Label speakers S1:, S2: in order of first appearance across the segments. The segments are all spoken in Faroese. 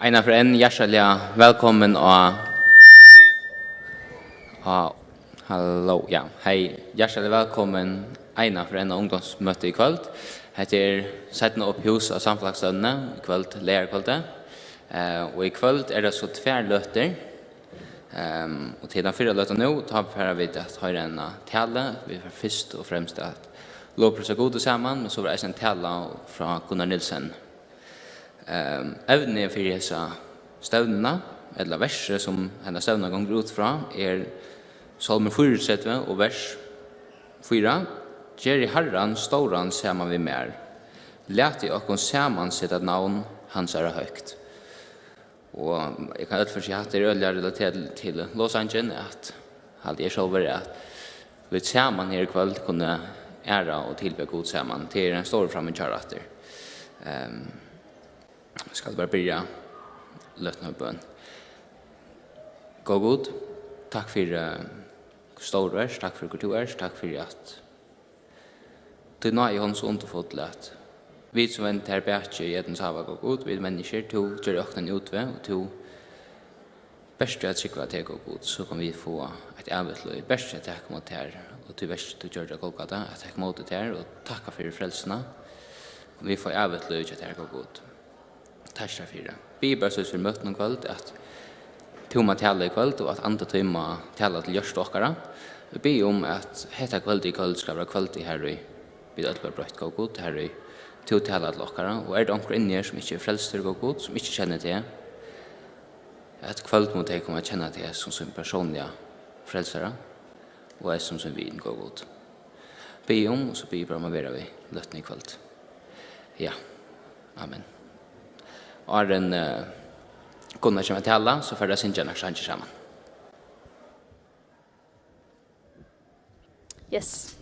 S1: Einar för en hjärtliga välkommen och hallå ja hej hjärtligt välkommen Einar för en ungdomsmöte i kväll. heter Setten opp hus av Samfelagsstevnan, i kvöld leygarkvøldet. Og i kvöld det så tvärlöter. Och till den fyra löten nu tar vi att ha en tale. Vi får först och främst att lovprisa gode samman, men så var det en tale från Gunnar Nilsen. Evnen för dessa stevnarna, eller verser som hennes stevnar går ut från, Salmen 4 och vers 4. Ger i Herran storan samman vi mer. Lät i okon samman sitt ett navn hans högt. Och jag kan utföra sig att det är öliga relaterat till Los Angeles att jag själv att vi samman här ikväll kunna ära och tillbe god samman till en stor fram i kärrater. Ska bara börja lötna bön. Gå god. Tack för storvers, tack för kulturvers, tack för att du nøy hans underfotlet at vi som en terapeuter i edens hava går god, vi mennesker, to gjør åknen utve, og to beste at sikre at jeg går god, så kan vi få et avvetløy, beste at jeg mot her, og til beste til gjør det golgata, at jeg mot det her, og takka for frelsene, og vi får avvetløy at jeg går god. Takk for det. Vi bare synes for møten om kveld, at toma tala i kveld, og at andre toma tala til gjørst okkara. Vi ber om at heta kveld i kveld skal være kveld i herri, vi har alltid brøtt gå god, herri, til tala til okkara, og det onker inni her som ikke frelster gå god, som ikke kjenner til, at kveld må de komme kjenne til som personlige frelsere, og er som vin gå god. Be om, og så be bare om å være vi løtten i kveld. Ja, amen. Og er en Gunnar kommer til alla, så får det sin gjerne sjanser sammen.
S2: Yes.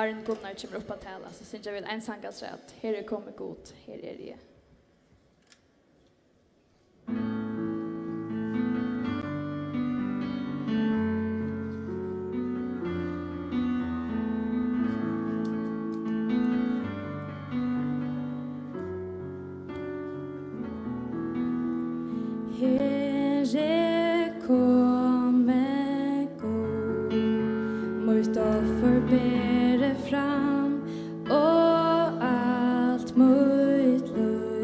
S2: Arne Gunnar kommer upp att tala så syns jag väl en sång att här kommer god, här är det.
S3: Bära fram och allt möjligt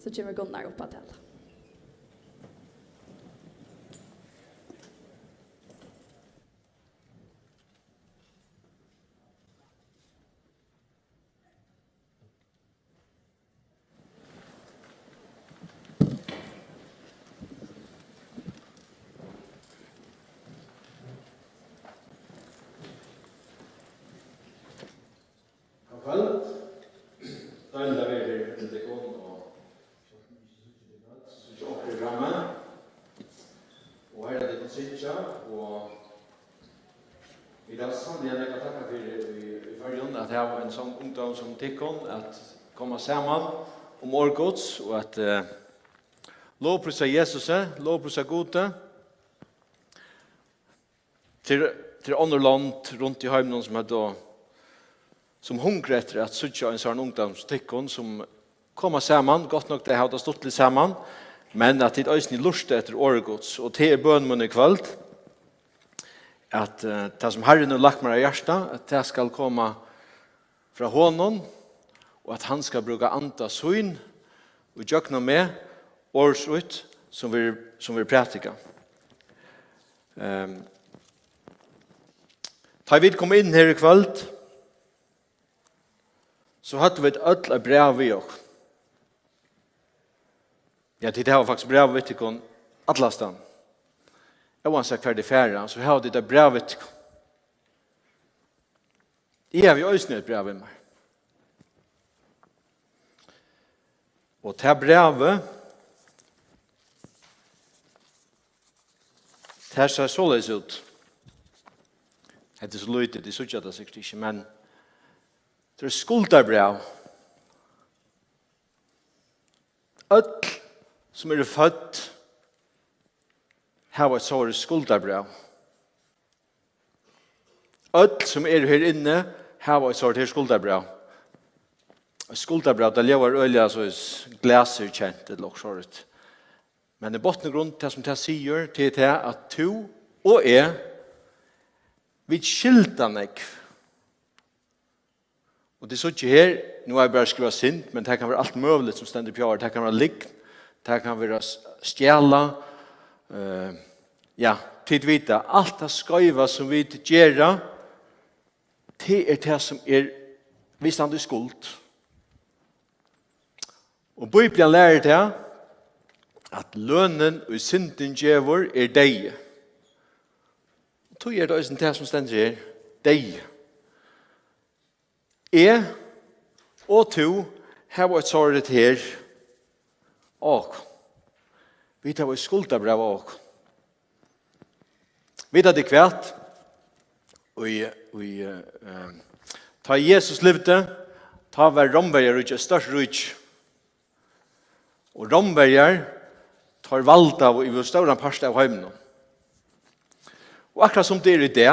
S2: så kommer Gunnar upp att tala.
S3: Som ungdom som tikkon at komma saman om årgods og at lovprisa Jesus, lovprisa gode til andre land rundt i heimen som hungrer etter at sutja en sånn ungdom som tikkon som komma saman, godt nok det hadde stått litt saman, men at det øyne lurste etter årgods og til bønmunn i kveld at det som Herren har lagt meg i hjertet, at det skal komme fra honom og at han skal bruka anta syn og gjøkna med årsut som vi pratika. Da vi kom inn her i kveld så hadde vi et ødla brev i oss. Ja, det var faktisk brev vi til alle sted. Jeg var sagt ferdig færre, så hadde det brev vi til. Jeg har jo også et brev i meg. Og til brevet det ser således ut. Det er så løytet, det er det sikkert ikke, men det er skuldarbrev. Alt som er født har et sånt skuldarbrev. Alt som er her inne har et sånt her skuldarbrev. Skuldarbrev, det lever øyelig så glaser kjent, eller også sånt. Men i botten og grunn til som det sier til at du og jeg vi skilter meg. Og det er så ikke her, nå har jeg bare skrevet sint, men det kan være alt mulig som stender på år. Det kan være ligg, det kan være stjæla, ja, tid vite. Alt det skøyva som vi gjør, det er det som er vi stand i skuld. Og Bibelen lærer det at lønnen og synden djevor er deg. Tog er det også det som stender her, deg. Jeg og to har vært såret her, og vi tar vært skuldabrev og vi tar det kvært, og ta Jesus levde, ta var romberger og størst rujt, og romberger tar valgt av i vår større parst av heimen. Og akkurat som det er i det,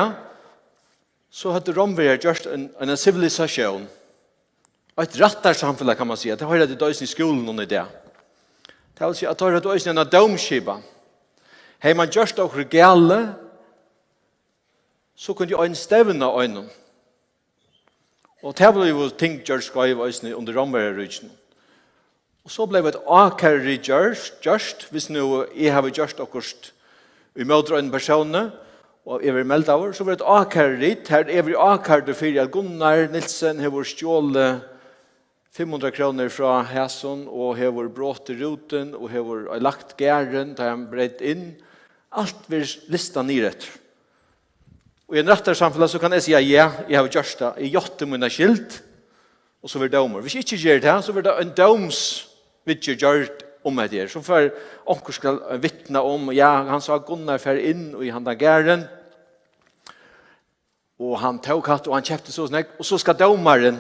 S3: så hadde romberger gjort en civilisasjon, et rattar samfunn kan man si, det har det døysen i skolen i det. Det vil si at det har døysen en domskipa. Har man gjort okkur gale, så kunne jo en stevna øynene. Og det ble jo ting gjort skøy under rombergerrykene. Og så ble det akkurat gjørst, hvis nå jeg har gjort akkurat i møter en person, og jeg vil melde av, så ble det akkurat, her er vi akkurat for at Gunnar Nilsen har stjålet 500 kroner fra Hæsson, og har brått i roten, og har lagt gæren, da han bredd inn. Alt vil lista nyret. Og i en rettere samfunn så kan jeg si, ja, jeg har gjort det, jeg gjorde mine skilt, og så vil det domer. Hvis jeg ikke gjør det, så vil det en domsvidtje gjort om det her. Så for onker skal vittna om, ja, han sa Gunnar fer inn, og han har gæren, og han tog hatt, og han kjøpte så snakk, og så skal domaren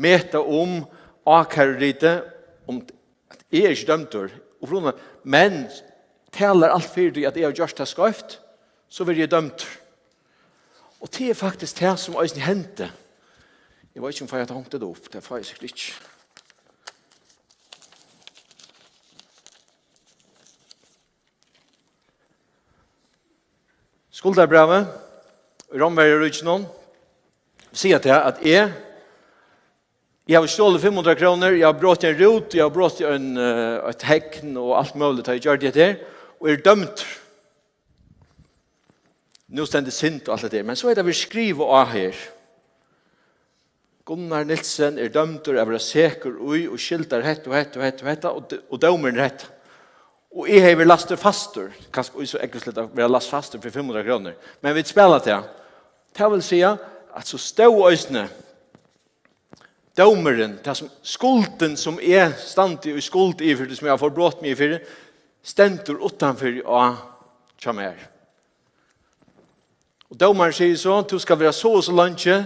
S3: meta om akkarrite, om at jeg er ikke dømt, men taler alt for at jeg har gjort det skøyft, så vil jeg dømt. Og det er faktisk det som også hendte. Jeg vet ikke om jeg har hongt det opp, det er faktisk ikke. Skuldarbrevet, romverger ikke noen, sier til at jeg Jeg har stålet 500 kroner, jeg har brått en rot, jeg har brått et hekn og alt mulig, jeg gjør det her, og dømt. Nå stender sint og alt det der, men så det vi skriver av her. Gunnar Nilsen dømt og være sikker og skilter hett og hett og hett og hett, og dømeren rett. Og jeg har vært lastet faster, kanskje så ekkert å være lastet faster for 500 kroner, men vi spiller til. Det vil si at så stå øsene, dømeren, det som skulden som stand i skuld i for det som jeg har forbrått meg i for, stender utenfor og kommer. Og dømeren sier så, du skal være så og så lunsje,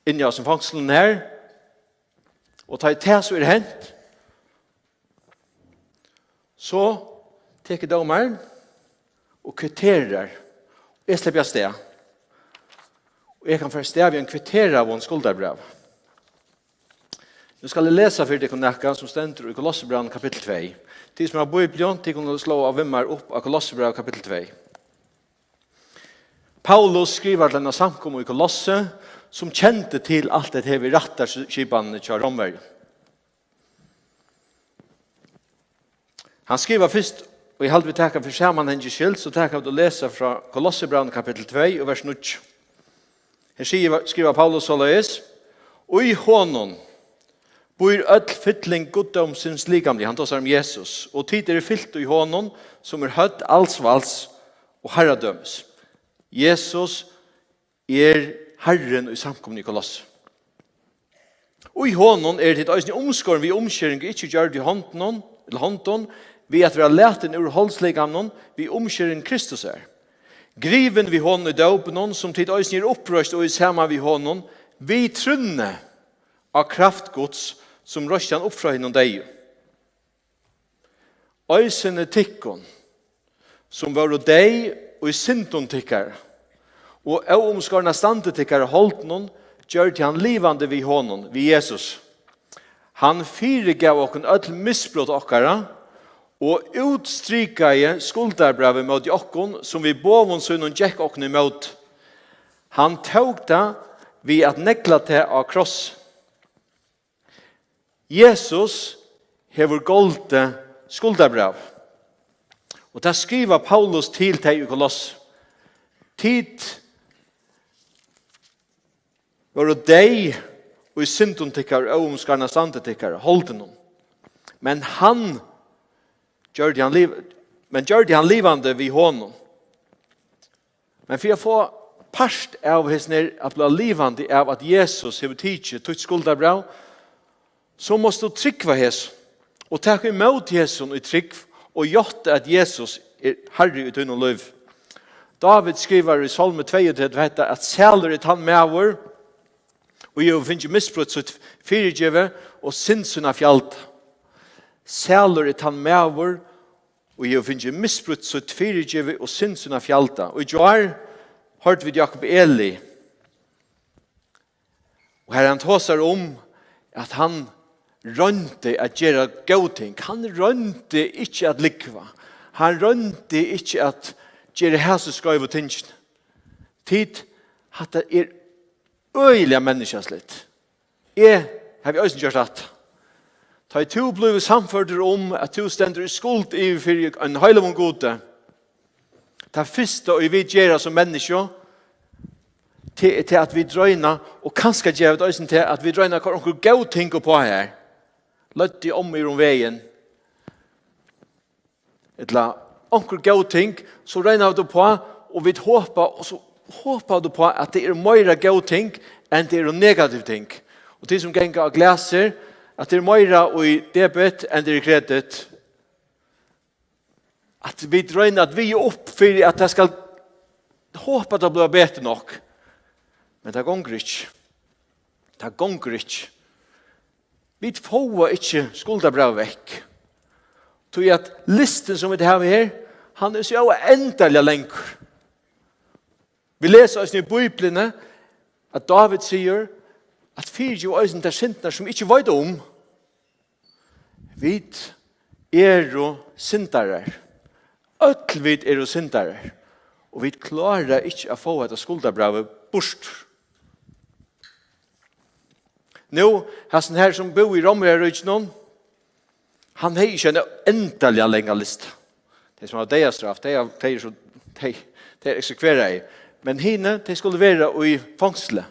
S3: inni av som fangselen her, og ta i te så hent, så teker dømeren og kvitterer. Jeg slipper jeg sted. Og jeg kan først stave en kvittera av en skuldarbrev. Nå skal jeg lese for dere nekka som stender i Kolossebrev kapittel 2. De som har bibelen, de kan slå av vimmer opp av Kolossebrev kapittel 2. Paulus skriver denne samkommet i Kolosse, som kjente til alt det her vi rattar skipene til Romverden. Han skriver først, og jeg halte vi takket for sammenhengen skyld, så takket vi å lese fra Kolossebrev kapittel 2 og vers 9. Her skriver Paulus såleis, og i hånden bor öll fytling goddomsins likamlig, han tar om Jesus, og tid fyllt i hånden som høtt allsvals og herradømes. Jesus Herren i samkommen i Kolosse. Og i hånden det øyne omskåren vi omkjøring ikke gjør det i hånden, vi at vi har lært den ur holdsligamnen, vi omkjøring Kristus Griven vi hånden i døpen, som tid øyne opprøst og i sammen vi hånden, vi trunne av kraftgods som røsten opp fra henne deg. Øysene tikkon, som var deg og i sinton tikkere, og omskårene stande tikkere holdt noen, gjør til han livande vi hånden, vi Jesus. Han fyregav okken ødel misbrott okkara, og utstrykade skuldarbrevet mot okkon, som vi bovonsunn og gikk okken imot. Han tog det vi at nekla til av kross. Jesus hever golde skuldarbrev. Og det skriver Paulus til deg i Koloss. Tid var det deg og i syntontikkar og omskarna sandetikkar holden hon. Men gjør han livande vid honom. Men for å få parst av hesner at bli livande av at Jesus hever tidsi tutt skuldarbrev, så måste du tryggva Jesus og takk imot Jesus i tryggv og gjort at Jesus herre ut unna liv. David skriver i Salme 32 at sæler han med og jeg finner misbrutt sitt fyrirgjeve og sinnsuna fjalt. Sæler han med og jeg finner misbrutt sitt fyrirgjeve og sinnsuna fjalta. Og i år hørte vi Jakob Eli. Og her han tåsar at han rønte at gjøre gauting. Han rønte ikke at likva. Han rønte ikke at gjøre hæseskøyv og tingene. Tid at det øyelig menneskeslitt. Har vi også gjort det. Ta i to blir samførder at to stender i skuld i for en høylevån gode. Ta første og vi gjør som mennesker til at vi drøyner, og kanskje gjør det også til at vi drøyner hva noen gode ting på her. Løtt de om i veien. Eller noen gode ting, så regner du på, og vi håper, og så håper du på at det mer gode ting enn det negative ting. Og de som ganger og glæser, at det mer i debet enn det kredit. At vi drøyner at vi opp for at det skal håpe at det blir bedre nok. Men det gonger ikke. Det gonger ikke. Vi får ikke skuldabrev vekk. Så at listen som vi har her, han så endelig lenger. Vi leser oss i Bibelen at David sier at fyrir jo øyne der sintene som ikke vet vi jo sintare. Øtlvid jo sintare. Og vi klarer ikke å få et skuldabrev bort. Nu, han här som bor i Rommerøyden, han har ikke en endelig lenge lista. Det som var deres straff, det er eksekverer i. Men henne, de skulle være i fangslet.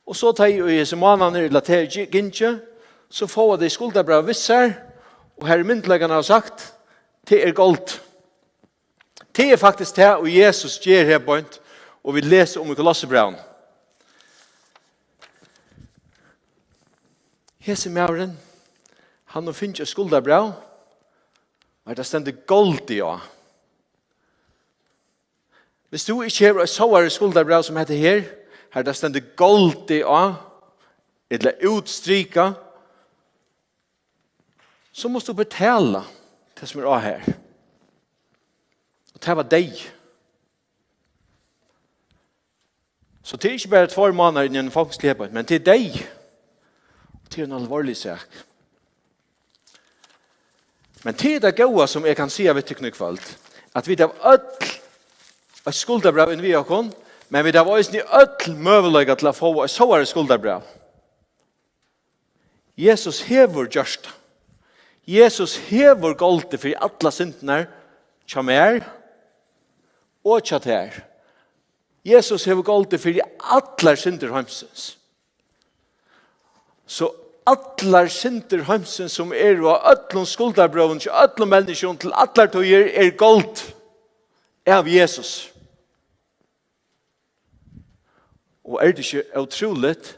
S3: Og så tar jeg i månedene relaterer Gintje, så får de skuldabra visser, og her myndleggene har sagt, det er gold. Det er faktisk det, og Jesus gjør her point, og vi leser om i Kolossebraun. Hese mauren, han har finnet skuldabra, og det stender gold i å. Hvis du ikke har så skuldabra som heter her, her det stender gold i å, eller utstrika, så måste du betala det som är här. Och det var dig. Så det är inte bara 2 månader i en fångslighet, men det är dig. Det är en allvarlig sak. Men det är det goda som jag kan säga vid teknikvald. Att vi har öll ett skulderbrev än vi har kon, men vi har också öll möjlighet till att få ett sådär skulderbrev. Jesus hever just. Jesus hever goldet för alla syndene som är och som är. Jesus hever goldet för alla synder hemsens. Så alla synder hemsens som är och alla skuldarbröven till alla människor till alla tojer är gold av Jesus. Och är det inte otroligt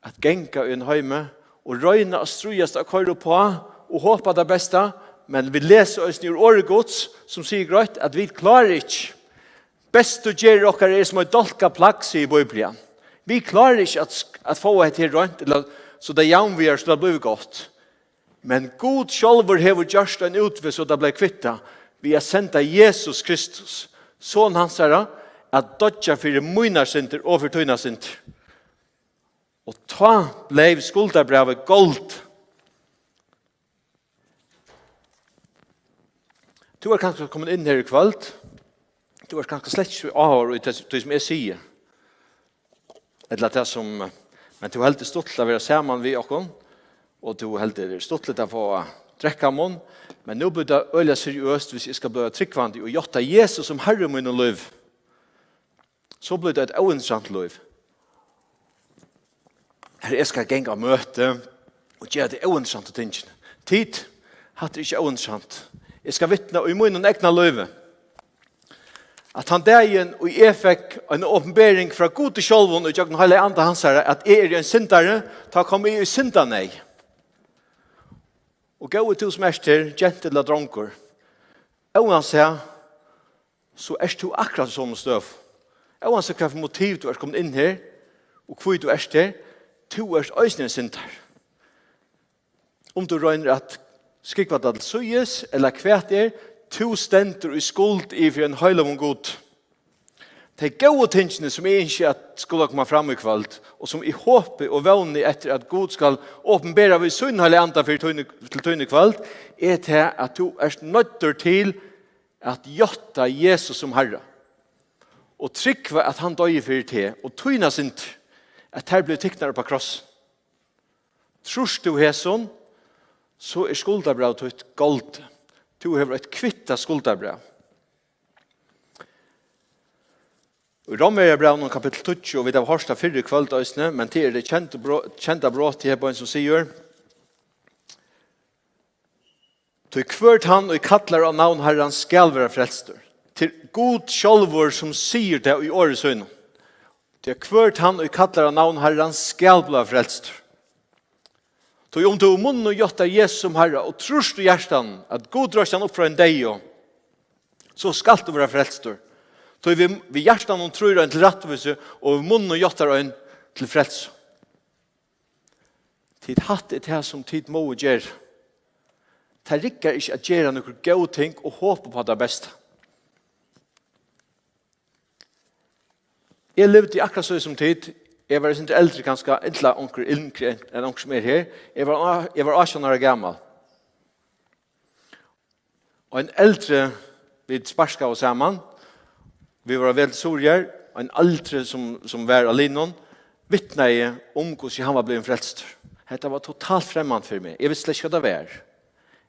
S3: att gänga i en hemme og røyna og strujast og køyre på og håpa det beste, men vi leser oss ur året gods som sier grøyt at vi klarer ikke. Best å gjøre okker er som en dolka plagg, sier Bibelen. Vi klarer ikke at få et her røynt, så det jaun vi er, så det blir godt. Men god sjálfur hever gjørst en utvis, så det ble kvitta. Vi har sendt av Jesus Kristus, sånn hans herre, at dodja fyrir munnarsinter og for tøynarsinter. Og ta blev skuldabrevet gold. Du har kanskje kommet inn her i kveld. Du har kanskje slett ikke avhør i det som jeg sier. Eller det som, men du er helt stolt av å være sammen ved dere. Og du er helt stolt av å få drekke mån. Men nå blir det øyelig seriøst hvis jeg skal bli tryggvandig og gjøre Jesus som herre min og liv. Så blir det et ointressant liv. Her jeg skal gænge og møte og gjøre det ointressante tingene. Tid hatt det ikke ointressant. Jeg skal vittne i munnen egna løyve. At han dagen og jeg fikk en åpenbering fra god til sjølven og jeg hele andre hans herre at jeg er en syndare, ta kom jeg i synda nei. Og gå til smester, gentil og dronker. Og han sier, så er du akkurat sånn støv. Og han sier hva for motiv du er kommet inn her, og hvor du er her, du er øyne en syndare. Om du røyner at skrikva det til søyes, eller kvært er, to stenter i skuld i for en høyla om god. Det er gode tingene som jeg ikke at skulle komme fram i kveld, og som jeg håper og vågner etter at God skal åpenbære ved sønn hele andre til tøyne kveld, er til at du er nødt til at gjøtta Jesus som Herre. Og tryggva at han døye for det, og tøyne sint at her blir tikknere på kross. Trus du hæsson, så er skulderbrev til et gold. Du har et kvitta skulderbrev. I Rommerbrevet kapittel 20, og vi har hørt av 4 kveld, men til det kjente brått i her som sier, til hvert han og kattler av navn herren skal være frelster. Til god sjálfur som sier det i årets øyne. Til hvert han og kattler av navn herren skal være frelster. Så om du munn og gjøtta Jesus som Herre, og trus du hjertan at God drar seg opp fra en deg, så skal du være frelstor. Så vi hjertan og tror en til rettvise, og munn og gjøtta en til frels. Tid hatt er det som tid må gjøre. Det rikker ikke at gjøre noen gode ting, og håpe på det beste. Jeg levde i akkurat så som tid. Jeg var ikke eldre ganske, ikke onker yngre enn onker som er her. Jeg var 18 år gammel. Og en eldre, vi sparska oss sammen. Vi var veldig sorger. Og en eldre som var alene. vittna jeg om hvordan han var blevet frelst. Dette var totalt fremmant for meg. Jeg visste ikke hva det var.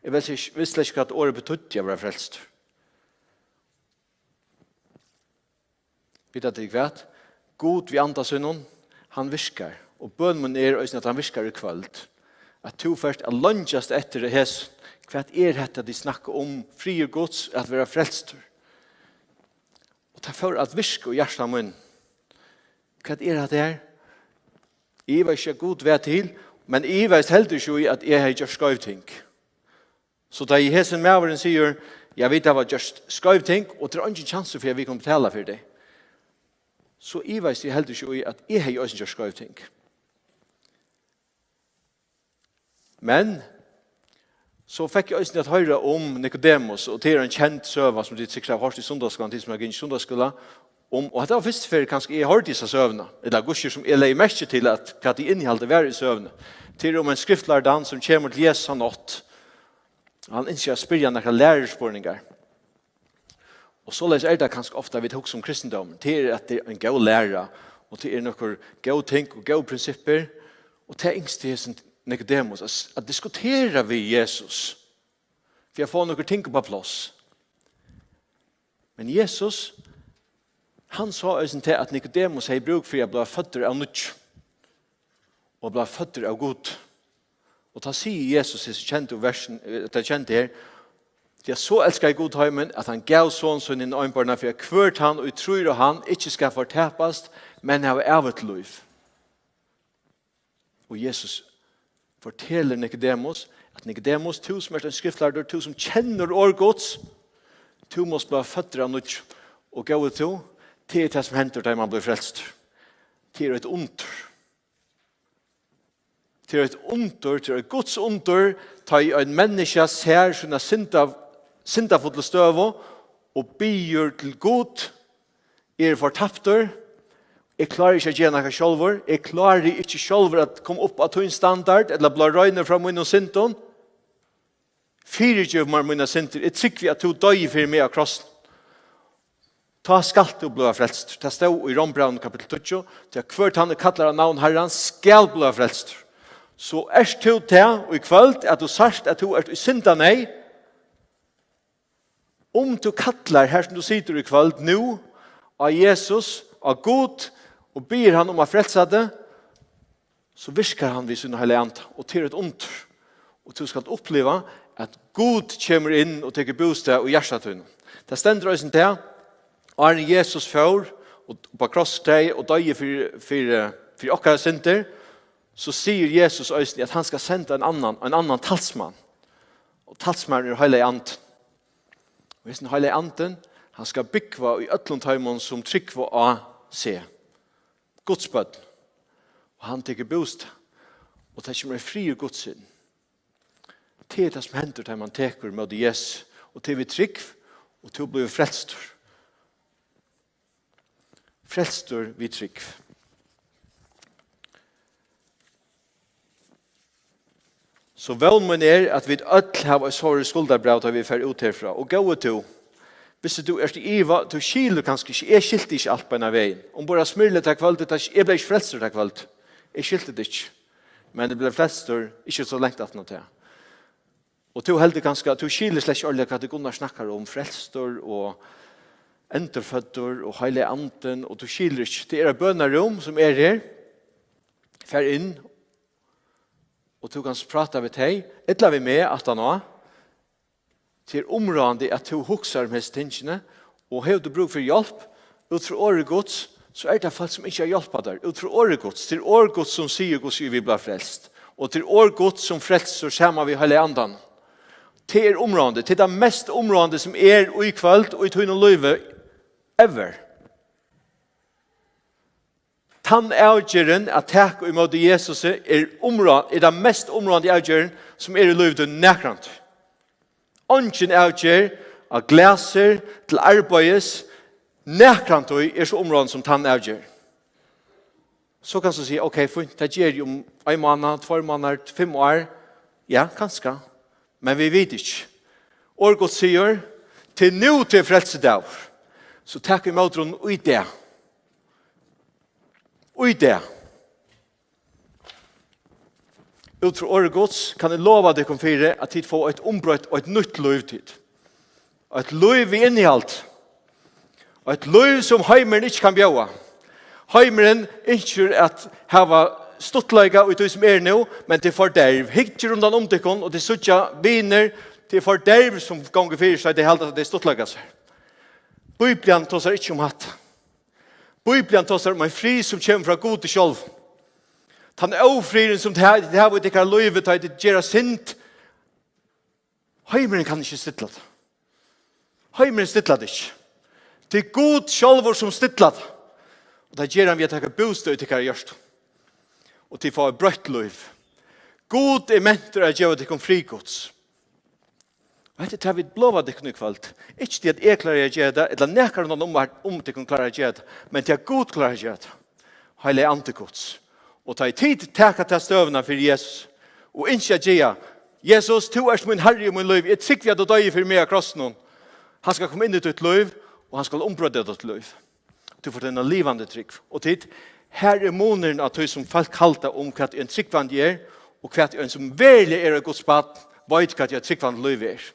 S3: Jeg visste ikke at året betydde jeg var frelst. Vet du hva? God vi andas innom, han viskar. Og bønnen at han viskar i kvöld. At to først er lønnsast etter det hese. Hva dette de snakker om fri og gods, at være frelst. Og ta for at viske og hjertet munn. Hva det her? Jeg var ikke god ved til, men jeg var heldig ikke i at jeg har gjort skøyting. Så da i hesen medveren sier, jeg vet at jeg har gjort skøyting, og det er ingen chance for at vi kan betale for det. Så jeg var heldig ikke i at jeg har gjort skøyting. Men så fikk jeg også høre om Nicodemus, og det er en kjent søva som de sikkert har hørt i sundagsskolen, de som har gått i sundagsskolen, og det var først for kanskje jeg hørte disse søvnene, eller gusjer som jeg legger mest til at hva de innholdet var i søvnene. Det er om en skriftlærdan som kommer til Jesu nått. Han ønsker å spørre noen lærerspørninger. Og så er det kanskje ofte vi tok som kristendom. Det er at det er en god lærer, og det er noen gode ting og gode prinsipper, og det er yngste Nicodemus, at diskutere vi Jesus. For jeg får noen ting på plass. Men Jesus, han sa også til at Nicodemus har bruk for å bli født av nødt, og bli født av god. Og da sier Jesus i kjente versen, det kjente her, jeg så elsker jeg god heimen, at han gav sånn sånn inn i øynbarna, for jeg kvørt han, og jeg tror han ikke skal fortapast, men jeg har evet liv. Og Jesus forteller Nicodemus, at Nicodemus, du som er en skriftlærder, du som kjenner årgods, du må bli født av nødt, og gå ut til, det er det som henter da man blir frelst. Det er et under. Det er et under, det er et Guds under, ta i en menneske ser sine syndafulle støv og byr til god, er fortapter, jeg klarer ikke å gjøre noe selv, jeg klarer ikke selv å komme opp av tøyn standard, eller bli røyne fra mine synden. Fyrer meg mine synder, jeg trykker at du døy for meg av krossen. Ta skal du bli frelst. Det står i Rombraun kapittel 20, til hvert han kaller av navn Herren, skal bli frelst. Så du til, og i kvöld, at du sagt at du i synda nei, om du kaller her som du sitter i kvöld, nå, av Jesus, av God, og ber han om å frelse det, så visker han vid sin heilige ande, og til et ondt. Og du skal oppleve at God kommer inn og teker bostad og hjertet. Det stender også til, og Jesus får, og på krosssteg, og døye for okkara synder, så sier Jesus også at han skal sende en annan talsmann. Og talsmannen er heilige ande. Og hvis den heilige anden, han skal bygge i øtlundheimen som tryggva å se. Gudsbød. Og han teker bostad. Og det kommer fri i Gudsinn. Det er det som hender til man teker med Jesus. Og til vi trygg, og til å bli frelstor. Frelstor vi trygg. Så velmen at vi ødel har en sårre skulderbrau da vi fer ut herfra. Og gå til, hvis du er til Iva, du kiler kanskje ikke, jeg skilte ikke alt på en av veien. Om bare smyrlet til kveld, jeg ble ikke frelster til kveld. Jeg skilte det ikke. Men det ble frelster ikke så lengt at noe til. Og du heldig kanskje, du kiler slett ikke alle hva du Gunnar snakker om, frelster og enterføtter og heilige anden, og du kiler ikke. Det er bønnerom som er her. Fer inn, og du kan prate med deg, etla vi med at han også, til området at du hukser med tingene, og har du bruk for hjelp, ut fra året gods, så er det folk som ikke har hjulpet der. Ut fra året gods, til året gods som sier gods vi blir frelst, og til året gods som frelser sammen vi hele andan. Til området, til det mest området som er i kveld, og i tøyne løyve, ever. Han avgjøren at takk og imot Jesus er det mest området i avgjøren som er i livet nekrant. Ønsken avgjør av glaser til arbeids nekrant er så området som han avgjør. Så kan du si, ok, det gjør jo om 1 måned, 2 måneder, 5 år. Ja, kanskje. Men vi vet ikke. Årgått sier, til nå til frelsedag, så takk imot henne i det. Og i det, ut fra året gods, kan jeg lova deg om fire at tid får et ombrøtt og et nytt liv tid. Et liv i innehalt. Et liv som heimeren ikke kan bjøa. Heimeren ikke at hava stuttleika ut som nå, men til forderv. Hikker rundan om dekken, og til suttja viner til forderv som ganger fyrir seg, det heldt at det stuttleika seg. Bibelen tåsar ikke om hatt. Bibelen tåsar om en fri som kommer fra god til sjálv. Han ofriren som det her vil ikke løyve til å gjøre sint. Heimeren kan ikke stilla det. Heimeren stilla det ikke. Det er god sjálvor som stilla det. Og det gjør han ved å ta bostad til hva gjørst. Og til å få et brøtt løyv. God er mentor å gjøre det om frigods. Og dette tar vi blåva det kunne kvalt. Ikke til at jeg klarer å gjøre det, eller nekker noen om det kunne klare å gjøre det, men til at god klarer å gjøre det. Heilig antigods. Og ta i tid til å ta støvene for Jesus. Og ikke gjøre, Jesus, du er min herre i min liv. Jeg trykker at du døy for meg av krossen. Han skal komme inn i ditt liv, og han skal ombrøde ditt liv. Du får denne livande trygg. Og tid, her er måneden at du som folk kalte om hva en tryggvand er, og hva en som virkelig er et Guds bad, vet hva et tryggvand liv er.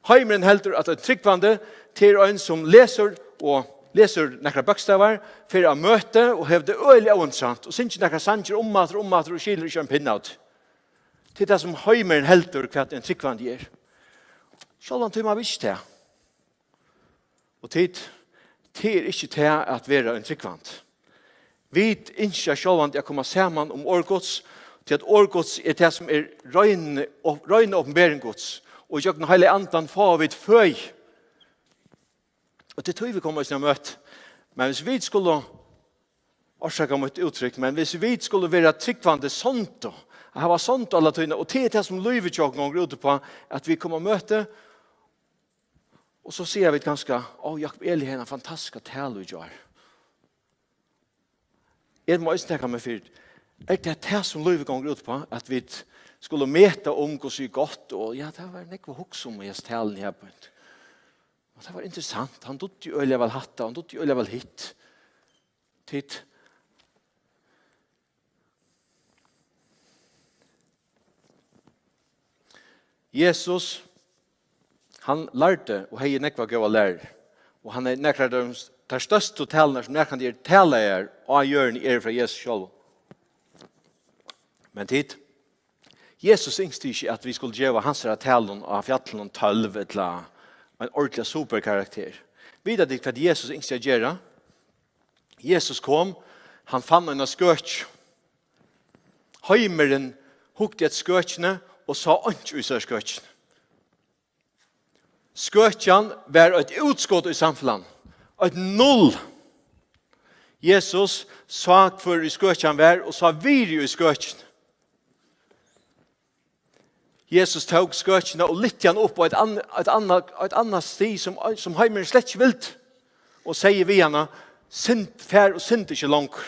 S3: Heimeren helter at en tryggvande til en som leser nekra bøkstavar for å møte og hevde øyelig ointressant og synes nekra sanger om mater og skiler ikke en pinne ut. Til det som heimeren helter hva en tryggvand er. Sjålan til man visst det. Og tid er ikke til at være en tryggvand. Vi innskjer sjålan til å komme sammen om årgods, til at årgods er det som er røyne åpenberingsgods, og jeg kan hele andan få vidt føy. Og det tror vi kommer til å møte. Men hvis vi skulle orsaka mot uttrykk, men hvis vi skulle være tryggvande sånt, og ha sånt alle tøyne, og det er det som livet jeg går ut på, at vi kommer å møte, og så sier vi ganske, Jakob Eli er en fantastisk tale du gjør. Jeg må også tenke meg for, det det som livet går ut på, at vi skulle meta om hva som er godt, og ja, det var nekva hoks om jeg talen her på en. Og det var interessant. Han dotte jo øyelig vel hatt, han dotte jo øyelig vel hit. Titt. Jesus, han lærte, og hei nekva gav å lære. Og han er nekra de største talene som nekra de taler og gjør er fra Jesus selv. Men titt. Jesus yngste ikke at vi skulle gjøre hans talen av fjallen 12 eller en ordentlig superkarakter. Videre det hva Jesus yngste å gjøre. Jesus kom, han fann en skøtj. Heimeren hukte et skøtjene og sa ikke ut av skøtjene. Skøtjen var et utskott i samfunnet. Et null. Jesus sa for i skøtjen var og sa vir i skøtjene. Jesus tog skøtjene og lytte han opp på et annet sti som heimeren slett ikke vilt. Og sier vi henne, fær og synd ikke langt.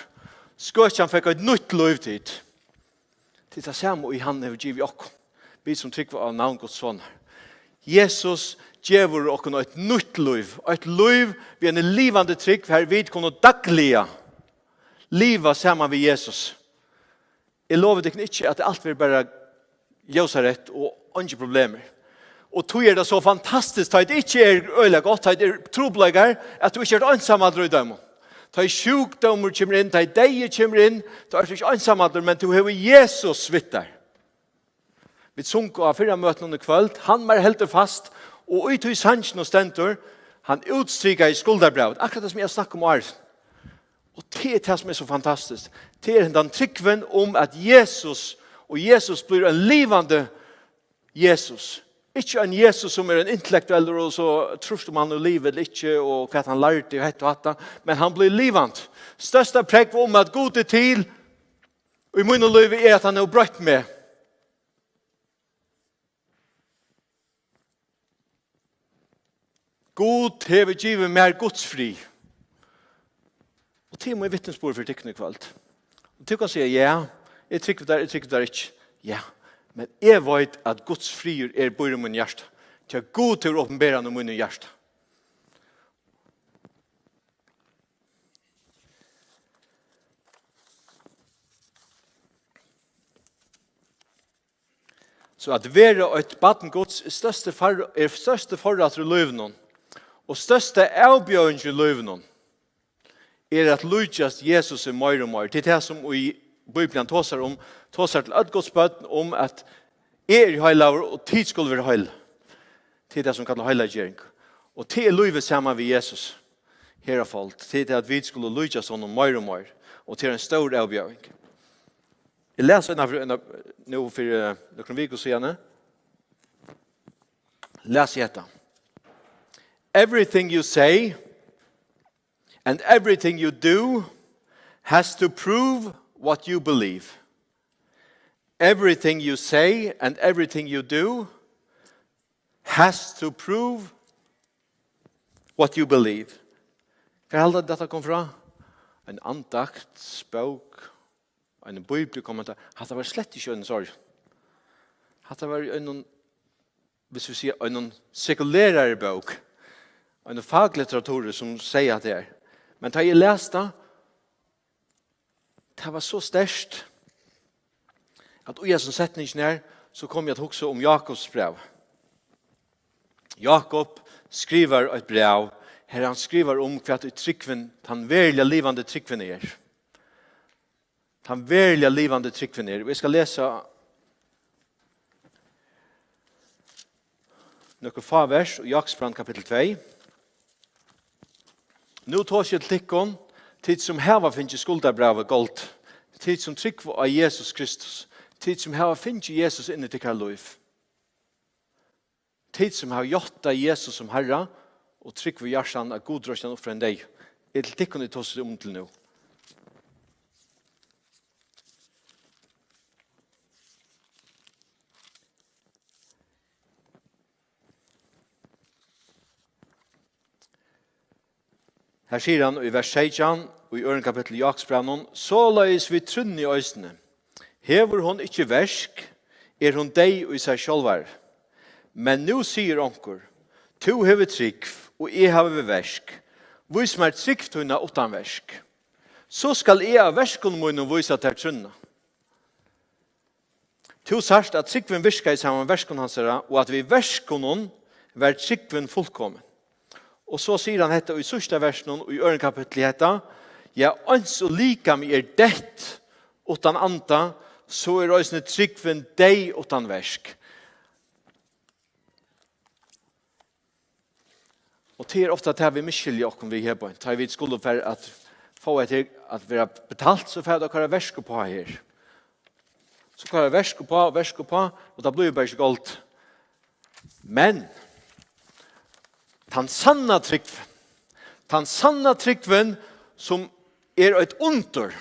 S3: Skøtjene fikk et nytt løyvtid. Til det samme og i han er givet okkom. Vi som trykker av navn Guds son. Jesus gjør okkom et nytt løyv. Et løyv vi er en livande trygg her vi kunne dagliga liva sammen med Jesus. Jeg lover deg ikke at alt vil bare ljøsarett og ikke problemer. Og tog det så fantastisk at det ikke er øyelig godt, at det er trobleggere, at du ikke er ansamadler i dem. Ta sjukdommer kommer inn, ta deg kommer inn, ta er ikke ansamadler, men du har Jesus vidt der. Vi sunker av 4 møtene under kvöld, han var helt fast, og ut i sannsjen og stentor, han utstryker i skulderbrevet, akkurat det som jeg snakker om Arsen. Og det er det som er så fantastisk. Det er den tryggven om at Jesus blir en livande Jesus. Ikke en Jesus som er en intellektuell og så trus om han og livet ikke og hva han lærte og hett og hatt. Men han blir livand. Største prekv om at god er til og i munn og livet er at han er brøtt med. God hever givet mer godsfri. Og til må jeg vittnesbord for tikkene kvalt. Og til kan si ja, jeg trykker der ikke. Ja, men jeg vet at Guds frier er bor i min hjerte. Til at god til å åpenbære han i min hjerte. Så at være et baden Guds største forrat i løvnen, og største avbjørning i løvnen, at lydjast Jesus i mer og mer. Det er det som i Bibelen tåsar til et Guds bøten om at i heilaver og tid skulle være heil. Det er det som kallar heilagjering. Og det er løyve sammen med Jesus. Her har falt. Det er at vi skulle lydjast honom mer og mer. Og det er en stor avbjørning. Jeg leser nå for noen viker siden. Les dette. Everything you say and everything you do has to prove what you believe. Everything you say and everything you do has to prove what you believe. Hva er det dette kom fra? En andakt, språk, en bibelkommentar. Hatt det var slett ikke en sorg. Hatt det var en, hvis vi sier, en sekulære bok. En faglitteratur som sier at det er. Men da jeg leste, det var så størst at og jeg som setningen her, så kom jeg til å huske om Jakobs brev. Jakob skriver et brev, her han skriver om hva tryggven, den verlige livande tryggven er. Den verlige livande tryggven er. Vi skal lese noen favers og Jakobsbrand kapittel 2. Nå tar jeg til tikkene, tid som heva finnes skuldabrevet gold, tid som tryggv av Jesus Kristus, tid som heva finnes Jesus inne til hver liv, tid som har gjort av Jesus som Herre, og tryggv av hjertan av godrøsten opp for en deg. Er til tikkene tar seg om til nå. Her sier han i vers 16, og i øren kapittel i Jakobsbrannen, så løys vi trunn i øysene. Hever hun ikke versk, er hun deg og i seg sjølver. Men nå sier onker, to hever trygg, og jeg hever versk. Vis meg trygg tunna utan versk. Så skal jeg av verskene mine vise til trunna. To sørst at tryggven virka i sammen verskene hans, og at vi verskene var tryggven fullkommen. Og så sier han dette i sørste versen og i øren kapittel dette, ja, ans og lika mi er dett utan anta, så er òsne tryggven deg utan versk. Og det er ofte at vi miskylder oss vi her på en. Da vi skulle for at få et at vi har betalt, så får dere versk på her. Så kan jeg versk på, og da blir det bare ikke godt. Men den sanna tryggven som er et under.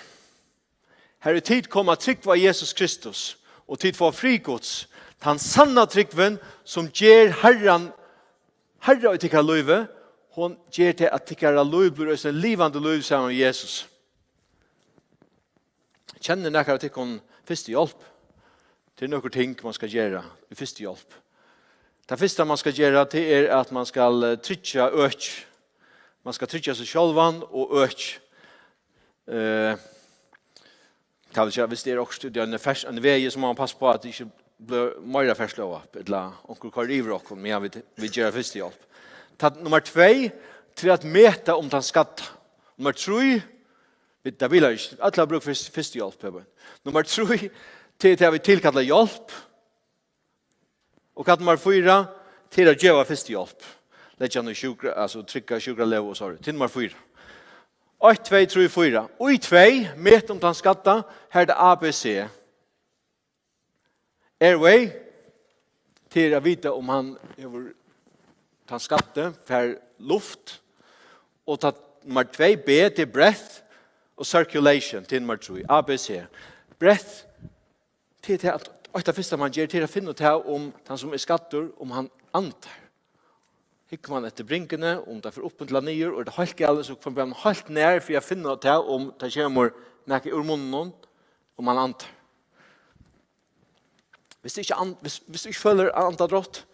S3: Her er tid kommer tryggva Jesus Kristus, og tid for frigods. Den sanna tryggven som ger Herre og tykkara løyve, hon ger til at tykkara løyve blir en livande løyve sammen med Jesus. Kjenner nekkar at tykkara første hjelp. Det er noen ting man skal gjøre i første hjelp. Det første man skal gjøre det er at man skal trykja øk. Man skal trykja seg sjølvan og øk. Hvis det er også en vei som man passer på at det ikke blir mer ferslå opp. Eller onkel kvar river oss, men vi gjør første hjelp. Nummer 2 til at meta om den skatt. Nummer 3, det vil jeg ikke. Alle har brukt første hjelp. Nummer 3 til at vi tilkallar hjelp. Og hva nummer 4 til å gjøre første hjelp. Legge han trykka sjukra lev og sorry. Til nummer 4. 8, 2, 3, 4. Og i 2, met om den skatta, her er det ABC. Airway, til å vite om han tar skatte for luft. Og nummer 2, B til breath og circulation til nummer 3. ABC. Breath til at og det første man gjør til å finne ut om den som er skatter, om han antar. Hikker man etter brinkene, om det er for opp til nye, og det er helt galt, så får man helt nær for å finne ut om det kommer noe ur munnen, om han antar. Hvis du ikke føler antar rått,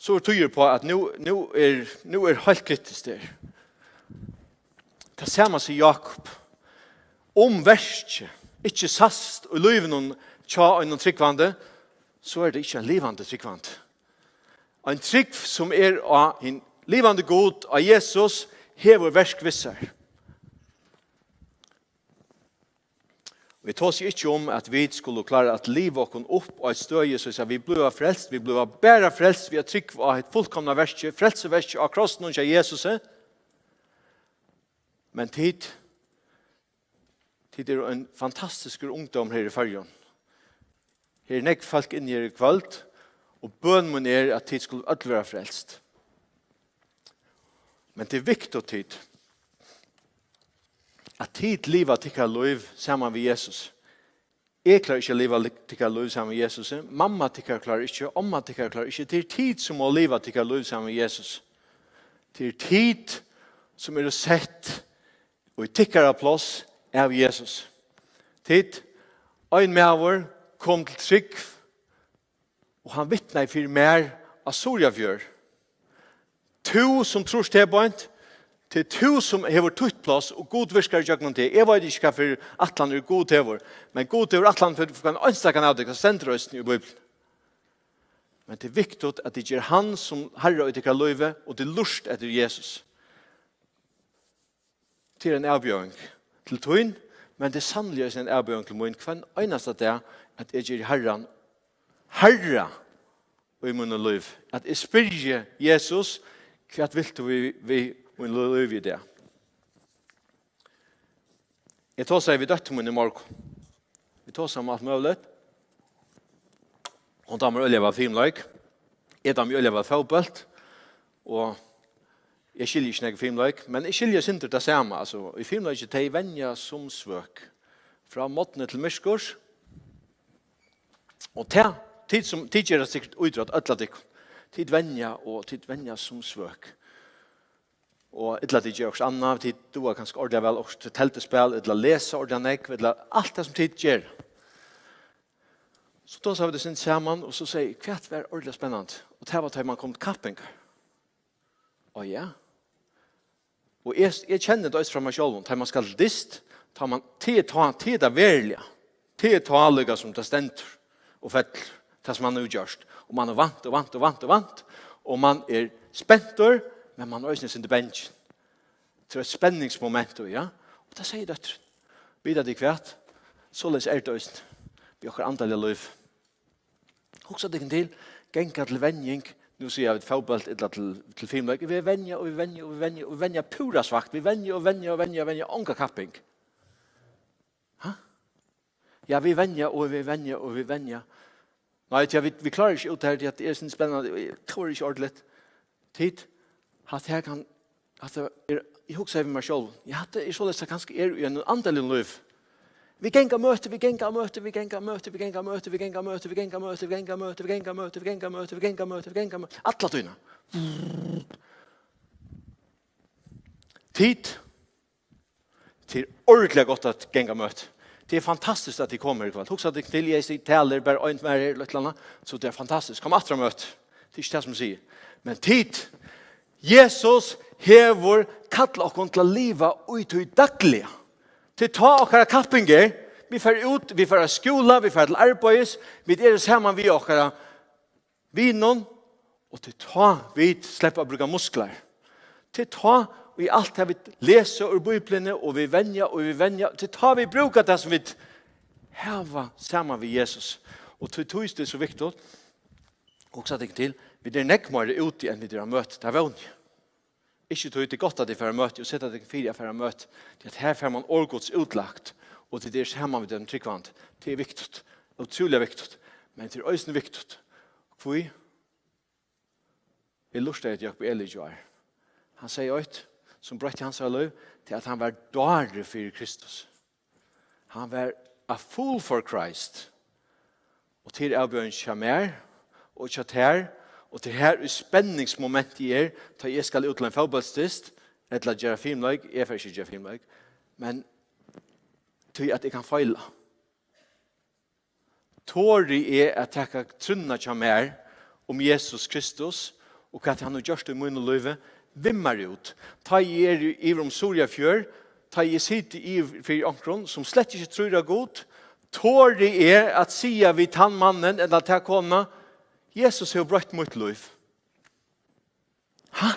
S3: så er det på at nå er helt kritisk der. Det samme sier Jakob. Om verset, ikke sast og løyven tja og tryggvande, så det ikke en livande tryggvand. En trygg som av en livande god av Jesus hever verskvisser. Vi tar oss ikke om at vi skulle klare at livet oss opp og et støye, så vi blir frelst, vi blir bare frelst, vi har trygg av et fullkomna verske, frelseverske av krossen og Jesus. Men tid en fantastisk ungdom her i Färjön. Her nek folk inn i kvöld, og bønnen at tid skulle alle være frelst. Men det viktig tid, at tid livet tykker liv sammen med Jesus. Jeg klarer ikke livet tykker liv sammen med Jesus. Mamma tykker klarer ikke, omma tykker klarer ikke. Det tid som må livet tykker liv sammen med Jesus. Det tid som sett og tykker av plass av Jesus. Tid, en med kom til trygg, og han vittnar for mer av Sorjafjør. To som tror stedbønt, til to som hever tuttplass og god virkar i jøgnen til. Jeg vet ikke hva for atlan god hever, men god hever atlan for en ønstakan av det, hva sentrøsten i Bibelen. Men det viktig at det er han som herre og tykker løyve, og det lust etter Jesus. Til en avbjøring til tøyen, men det sannelig er en avbjøring til min. Hva eneste det at jeg gjør herren herre og i min liv. At jeg spyrer Jesus, hva vil du vi min liv i det? Jeg tar seg vi døtte min i morgen. Vi tar seg om alt mulig. Og da må jeg leve filmløk. Jeg tar meg leve fotball. Og jeg skiljer ikke noe filmløk. Men jeg skiljer ikke det samme. Altså, i filmløk er det venja som svøk. Fra måttene til myskors. Og tid gjør det sikkert utrådt ødeladik. Tid venja og tid venja som svøk. Og ødeladik gjør også annet. Tid du er kanskje ordentlig vel også til teltespill, ødela lese ordentlig, alt det som tid gjør. Så da sa vi det sin sammen, og så sier hva er ordentlig spennende? Og det var da man kom til kapping. Og ja. Og jeg kjenner det også fra meg selv, da man skal dist, tar man tid det verlige, tid talige som det stender, og fettler, det som man har gjort. Og man er vant, og man er spenter, men man er også sin bench. Det er et spenningsmoment, ja. Og da sier døtteren, videre det kvært, så les det også, vi har andre liv. Også det kan til, genka til venjing, nu sier jeg fotball til filmløk, vi venja, og vi venja pura svakt, vi venja, onka kapping. Hæ? Ja, vi venja. Nei, vi klarer ikke ut her, det er sånn spennende, jeg tror ikke ordentlig. Tid, at jeg kan, jeg husker meg selv, det er så løst at kanskje i en andelig liv. Vi genga møte, alla tøyna. Tid, det er ordentlig godt at genga møte. Det er fantastisk at de kommer i kveld. Husk at de til jeg sier taler bare øynt mer eller et eller annet, så det er fantastisk. Kom atra møte. Det er ikke det som sier. Men tid, Jesus hever kattla okkur til å liva ut i daglige. Til ta okkara kappinger, vi fer ut, vi fer av skola, vi fer til arbeids, vi er sammen vi okkara vinon, og til ta vi slipper å bruke muskler. Til ta vi alt har vi leser ur Bibelen, og vi venja, til ta vi bruker det som vi hava sammen med Jesus. Og til tog det så viktig, og så tenker til, vi er nekkmare ute enn vi har møtt, det er vunnet. Ikke tog det godt at de får møte, og sett at de fire får møte, det er her får man årgods utlagt, og til det er sammen med den tryggvand. Det er viktig, utrolig viktig, men det er også viktig. Hvor vi lurer at Jakob Elijah. Han sier også, som brøtte hans av liv, til at han var dårlig for Kristus. Han var a fool for Christ. Og til avbjørn kommer, og kjatter, og til her spenningsmoment i da jeg skal ut til en fotballstist, eller gjøre filmløg, jeg får ikke gjøre filmløg, men til at jeg kan feile. Tårig er at jeg kan trunna kommer om Jesus Kristus, og hva han har gjort i munn og løyve, vimmer ut. Ta i om Sorjafjør, ta i sitt i for ankron, som slett ikke tror er god, Tårig er at sia vid tannmannen eller til kona, Jesus har brøtt mot liv. Ha?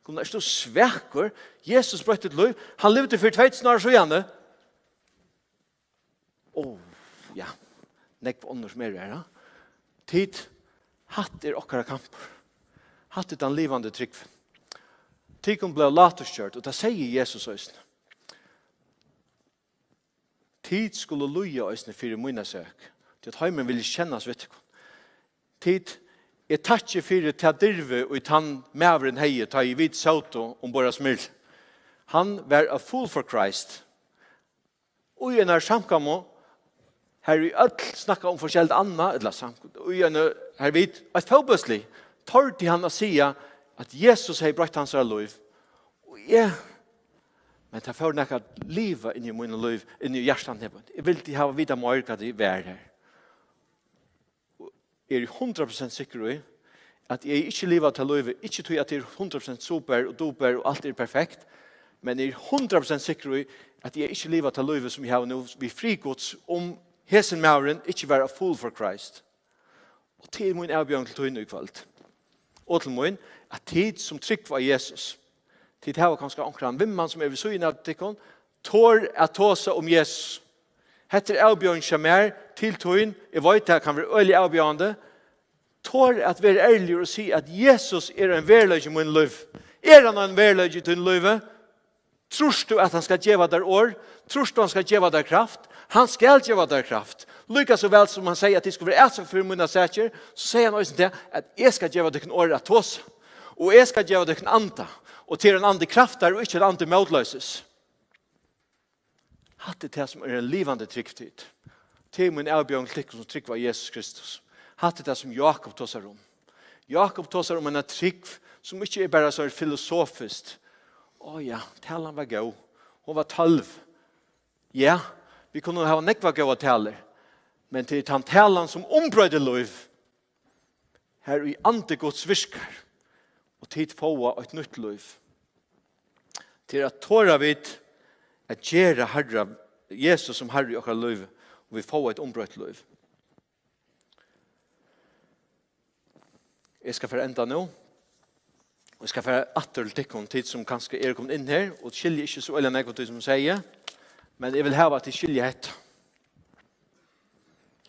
S3: Kunne er så svekker. Jesus brøtt et liv. Han levde for 2000 år så gjerne. Ja. Nekk på ånders mer her. Tid. Hatt er okkara kamper. Hatt er den livande trygg. Tidkom ble laterskjørt, og det sier Jesus også. Tid skulle loja òsne fyrir munna søk. Til at heimen ville kjennas vet du. Tid er takkje fyrir til dirve og tann mævren heie ta i vid sauto ombora smyr. Han var a fool for Christ. Og i en samkamo her vi öll snakka om forskjellt anna eller samkamo. Og i en her vid at fåbøslig tar til han å sia at Jesus har brøtt hans liv. Og men det får nekka livet inn i min liv, inn i hjertan. Jeg vil ikke ha vita mer hva det er her. Jeg er 100% sikker i at jeg ikke lever til livet, ikke tror at jeg er 100% super og doper og alt er perfekt, men jeg er 100% sikker i at jeg ikke lever til livet som jeg har nå, vi frigods om hesen mauren ikke være full for Christ. Og til min avbjørn til tøyne i kveld. Og til min, at tid som trygg var Jesus, tid her var kanskje omkring vimman som er ved søgene av tikkene, tår at tåse om Jesus. Hetter avbjørn kommer til tøyen, jeg vet det kan være øyelig avbjørende, tår at være ærlig og si at Jesus er en verløy i min liv. Er han en verløy i din liv? Tror du at han skal gjøre der år? Tror du han skal gjøre der kraft? Han skal gjøre der kraft. Lykka så vel som han sier at det skal være etsak for munna sætjer, så sier han også til at jeg skal gjøre dere år at tåse. Og jeg skal gjøre dere anda. Og til en ande krafter og ikke en ande måtløses. Hatt det som er en livande tryggtid. Til min avbjørn som trygg var Jesus Kristus. Hatt det som Jakob tåsar om. Jakob tåsar om en trygg som ikke er bare så filosofiskt. Ja, talan var god. Hun var 12. Ja, vi kunne ha nekva gode taler. Men til han talan som ombrøyde liv. Her i antegods virkar. Og tid på et nytt liv. Til at tåra vid at gjøre herre, Jesus som herre i okkar liv, og vi får et ombrøtt liv. Jeg skal få enda nå, og jeg skal få atter til tikkene tid som kanskje er kommet inn her, og skiljer ikke så eller nekva tid som sier, men jeg vil hava til skilje hett.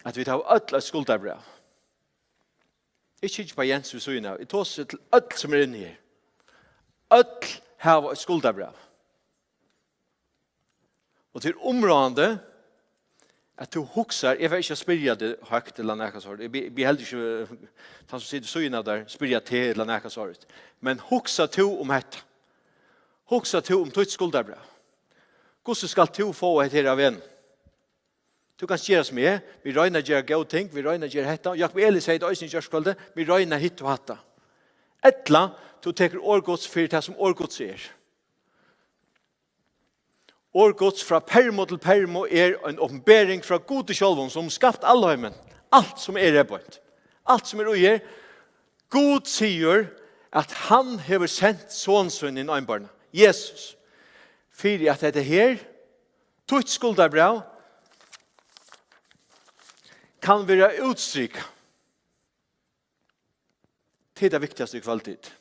S3: At vi tar ødel et skuldarbrev. Ikke på Jens vi så inn av. Jeg tar seg til ødel som er inne her. Ødel hava et skuldarbrev. Og til områdende at du huksar, jeg vil ikke spyrja det høyt eller nækasåret. Jeg blir heller ikke, han som sitter så inn av der, spyrja til eller nækasåret. Men huksa to om dette. Huksa to om ditt skuldarbrev. Hvordan skal du få et her av en? Du kan gjøre som jeg. Vi røyner gjøre gode ting. Vi røyner gjøre hette. Jakob Eli sier det også i kjørskvalget. Vi røyner hitt og hatta. Etla, du teker årgods for det som årgods er. Årgods fra permo til permo er en åpenbering fra gode sjølven som skapt alle heimen. Alt som er rebønt. Alt som er uger. God sier at han har sendt sånsønnen i øynbarna. Jesus. For at dette her, tutt skuldarbrev, kan være utstryk. Det er det viktigste i kvalitet.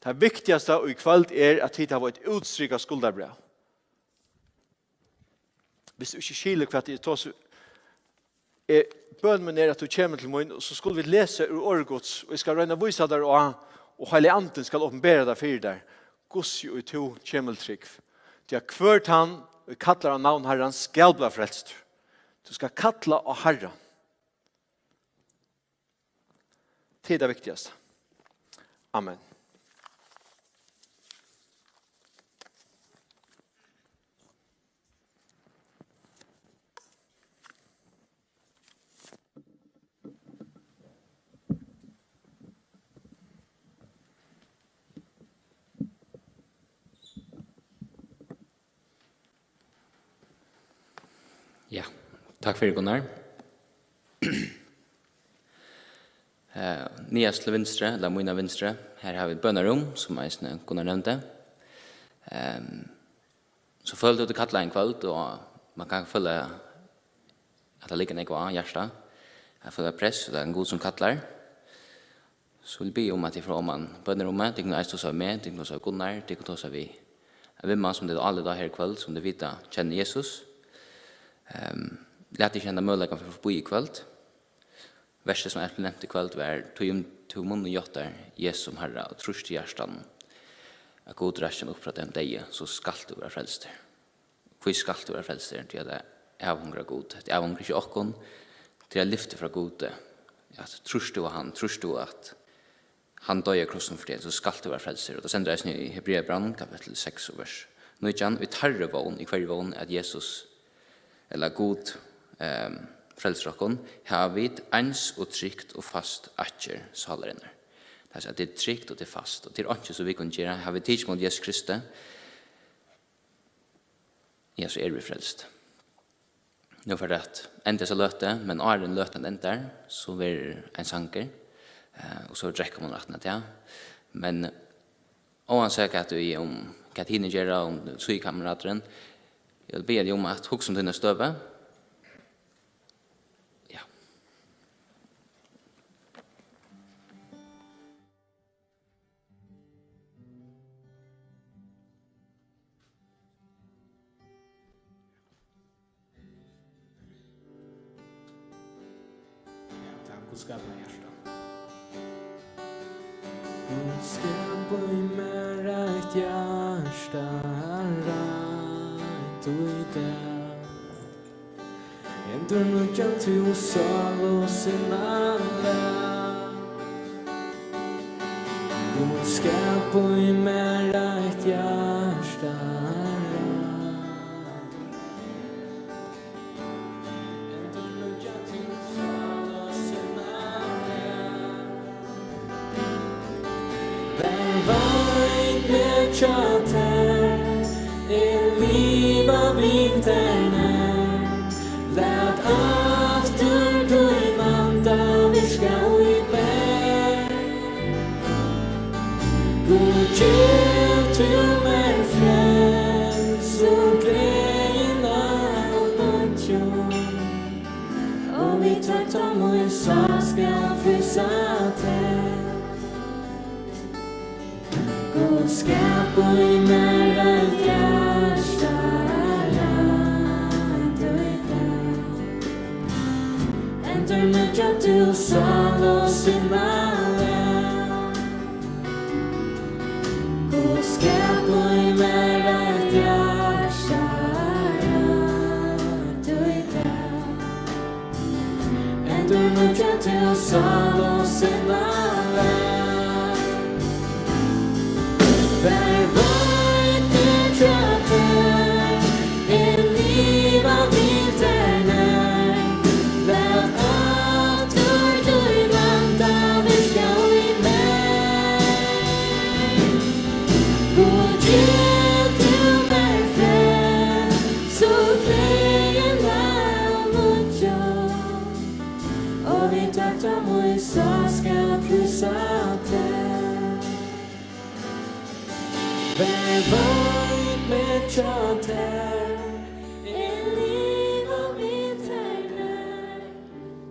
S3: Det viktigste i kvalitet er at det har vært utstryk av skuldarbrev. Hvis du ikke skiller hva det er, bøn meg ned at du kommer til min, så skulle vi lese ur årgods, og jeg skal røyne vise der, og hele anden skal åpenbære deg for der. Gossi og to kjemeltrykk. Det er kvørt han, og kattler av navn herren, skal bli frelst. Du skal kattla av herren. Det er det viktigste. Amen.
S1: Ja, takk for det, Gunnar. Niast til venstre, eller mine venstre. Her har vi et bønnerom, som Gunnar nevnte. Så følte du til kattla en kveld, og man kan føle at det ligger nekva hjärsta. Jag får press, det är en god som kattlar. Så vill be om att ifrån man bönder om mig, det kan jag stå med, det kan jag Gunnar, det kan jag vi. Jag vill man som det alla dagar här kväll, som det vita känner Jesus. Lät dig känna möjligheten för att bo i kväll. Verset som är nämnt i kväll var tog mun och gjottar Jesus som Herre och trust i hjärtan. Att god rätten uppfra dem dig, så skall du vara frälster. Hur skall du vara frälster? Till att jag avhungrar god. Jag avhungrar inte åkon. Till att lyfta från gode. Att trust du han, trust du att han döjer krossen för det, så skall du vara frälster. Och då sänder jag i Hebreerbrevet kapitel 6 vers 19. Vi tarre vån i kvar vån att Jesus eller god frälsrakon har vi ens och tryckt och fast atcher salerinnar. Det är att det är tryckt och det är fast. Och till atcher så vi kan göra har vi tids mot Jesus Kristus. Ja, så är vi frälst. Nu för att inte så löte, men är en löten ändar så blir en sanker. Och så dräcker man rättna till. Men om han säger att du är om katinen gör om psykameraten, jag ber dig om att huxa om dina stöve. Ja. Tack och skapna hjärta.
S4: Skapa i mig ett hjärta rätt och i det. En drömnödjan till sal och sin alla. God skapa i mig ett hjärta rätt. En drömnödjan till sal och sin alla. Med chatter liv av vintern lät aftur du i vanda viska och i bär god kjell till mig fräls och glädjena och bort och vi tack om och i sak ska frysa till. God skapa i mig ett hjärta rätt och i det. En drömnödjan till sal och sin alla. God skapa i mig ett hjärta rätt och i det. En drömnödjan till sal och sin alla. Där var ett tratter, en liv av vinterner. Lät aftur du i vanda viska och i mig. God hjälp till mig främ, så glädjena och mot jag. Och vi tack om och i sak ska prisa till. Vær veit med chatter, en liv av vinterner.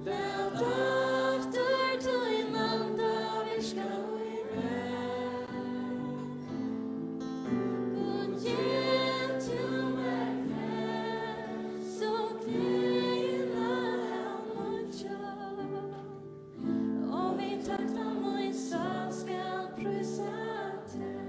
S4: Lät aftur du i vanda viska och i mig. God hjälp till mig främ, så glädjena mot jag. Och vi tackar och i sak ska prisa till.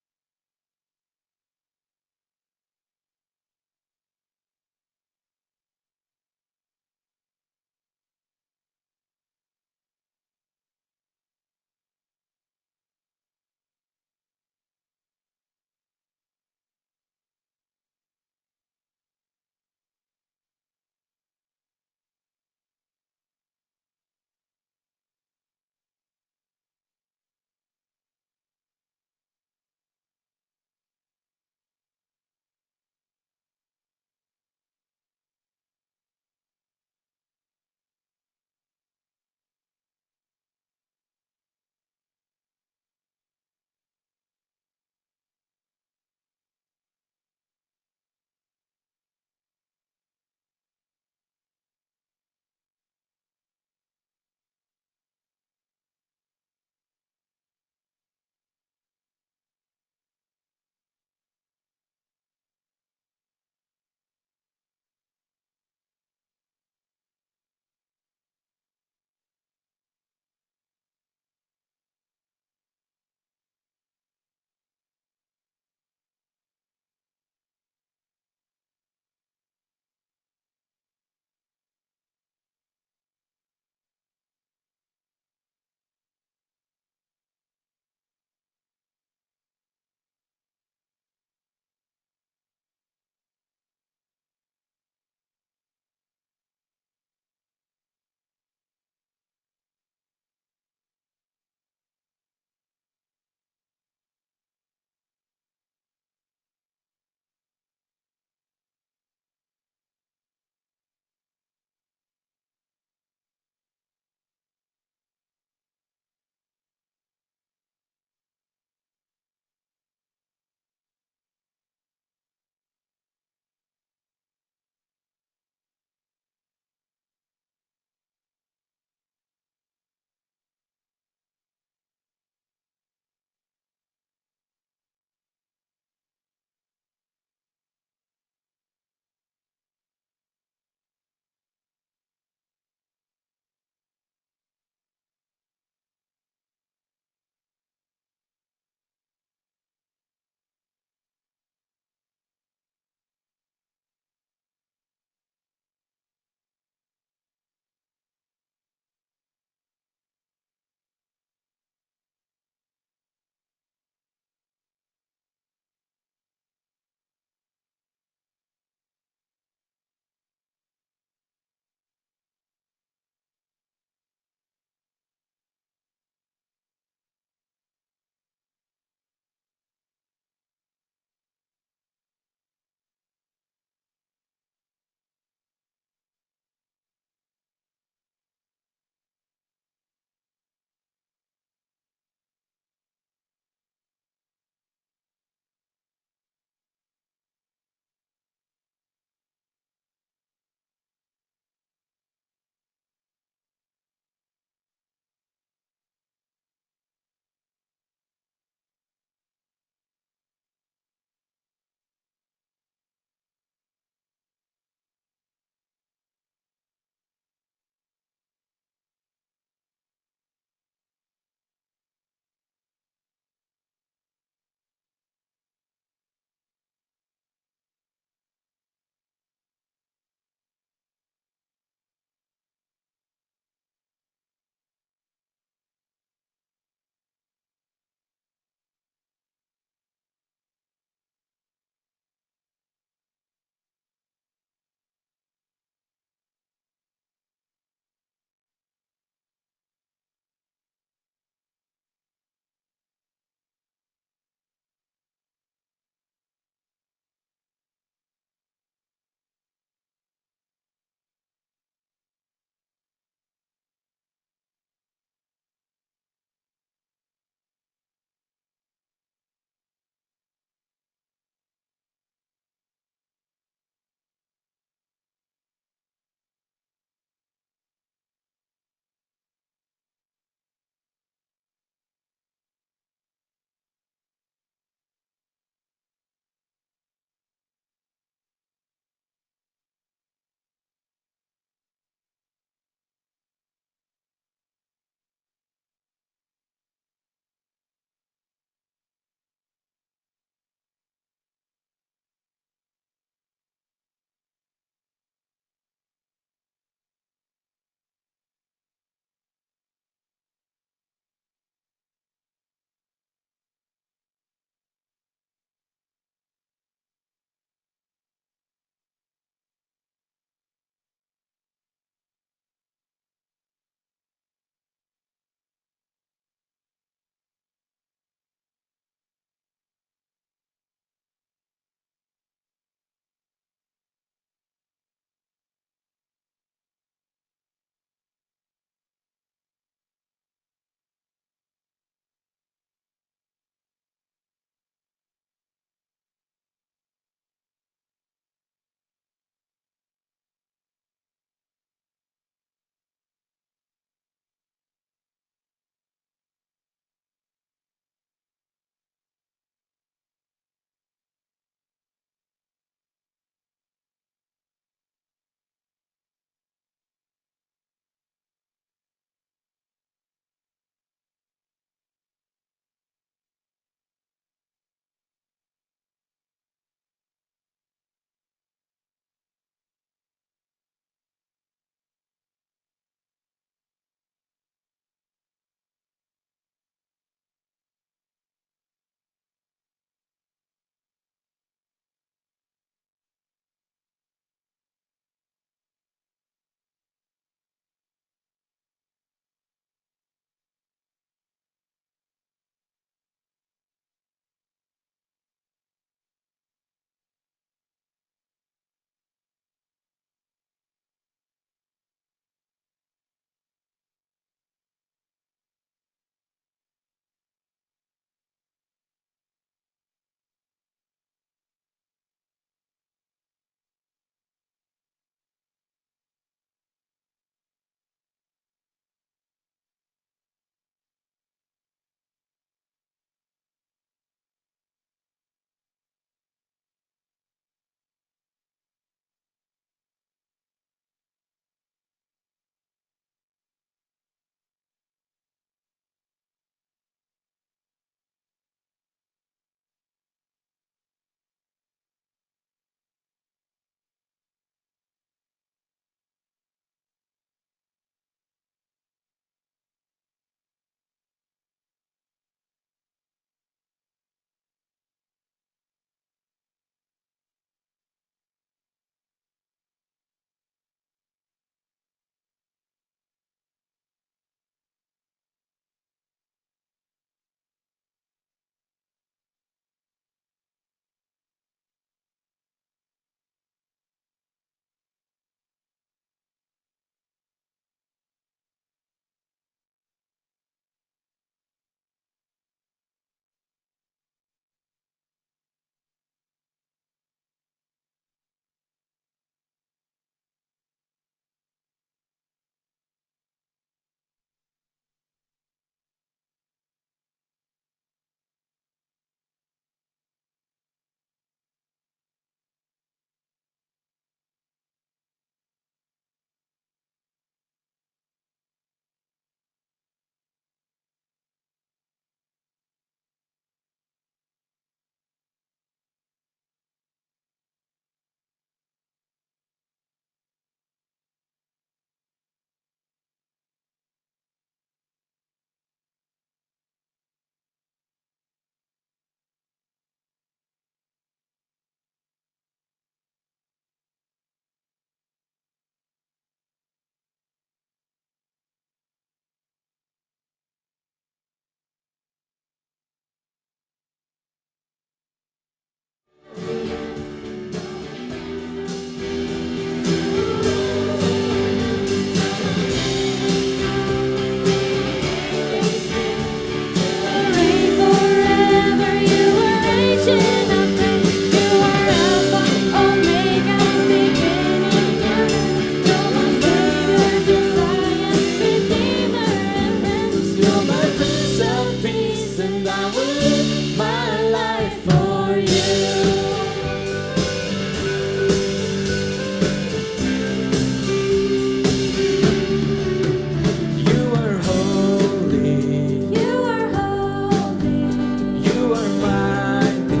S4: are mighty.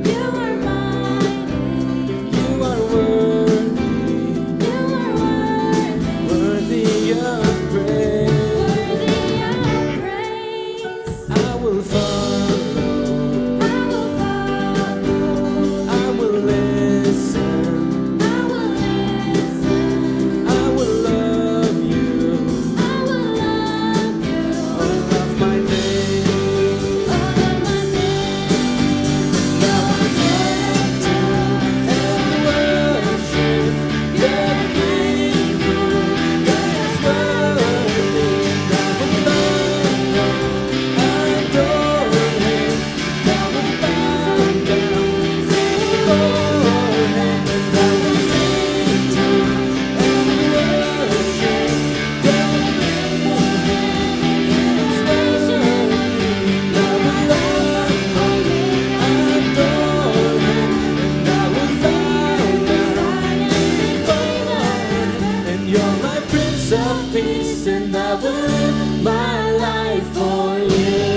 S4: You are mighty. You are worthy. You are worthy. Worthy of praise. Worthy of praise. I will follow. I will follow. I will listen. I will listen. I will love you. I will love you. All of my days. All of my days. Now I get to and worship the King who is worthy. Now I love him, adore him. Now I bow down before him, and I will sing to and worship the King who is worthy. Now I love him, adore him, and I will bow down before him. And you're my Prince of Peace, and I will live my life for you.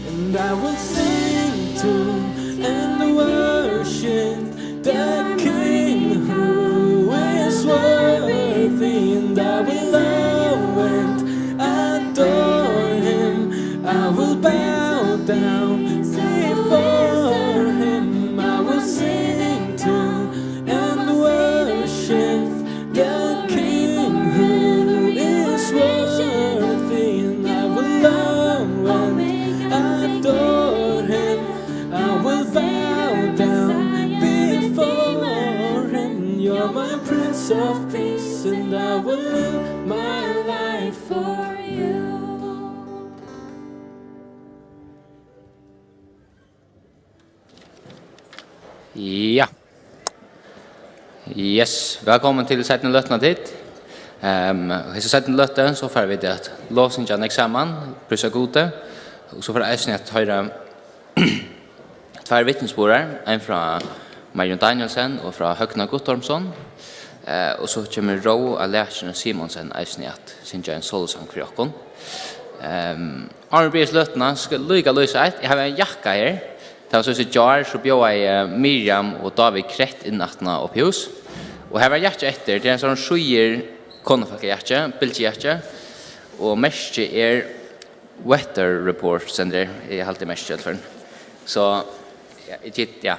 S4: And I will sing to and worship the King who is worthy, and I will love and adore him. I will bow down before him. I will sing to and worship the King who is worthy, and I will love and adore him. I will bow down before him. You're my Prince of Peace, and I will live my life for you.
S1: Ja. Yes, velkommen til settende løttene ditt. Hvis jeg setter løtte, så får vi det at låsingen er sammen, prøver gode, og så får jeg eisen at høre tvær vittnesbordere, en fra Marion Danielsen og fra Høgna Guttormsson, og så kommer Rå av Læsjen og Simonsen eisen at synes jeg en solosang for jokken. Arne Bries løttene skal lykke løse et. Jeg har en jakka her. Det var så jar så bjør jeg Miriam og David Krett i nattene opp i hus. Og her var hjertet etter. Det er en sånn skyer konefalkehjerte, bildhjerte. Og merket weather report sender. Jeg har alltid merket for den. Så, ja.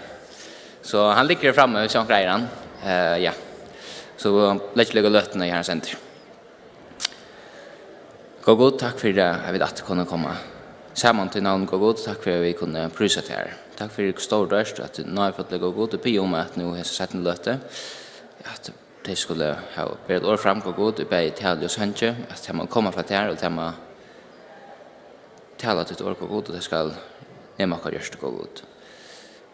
S1: Så han ligger framme og sånn greier han. Ja. Så lett ligger løttene i her sender. Gå god, takk for det. Jeg vet at du kunne komme. Sammen til navn gå god, takk for at vi kunne prysa til her. Takk for at du står dørst, at du nå har fått gå god, og be om at nå har sett en løte. At de skulle ha bedt år frem gå god, og be til oss hønge, at de må komme fra her, og de må tale til et år gå god, og det skal nemme akkurat gjørst gå god.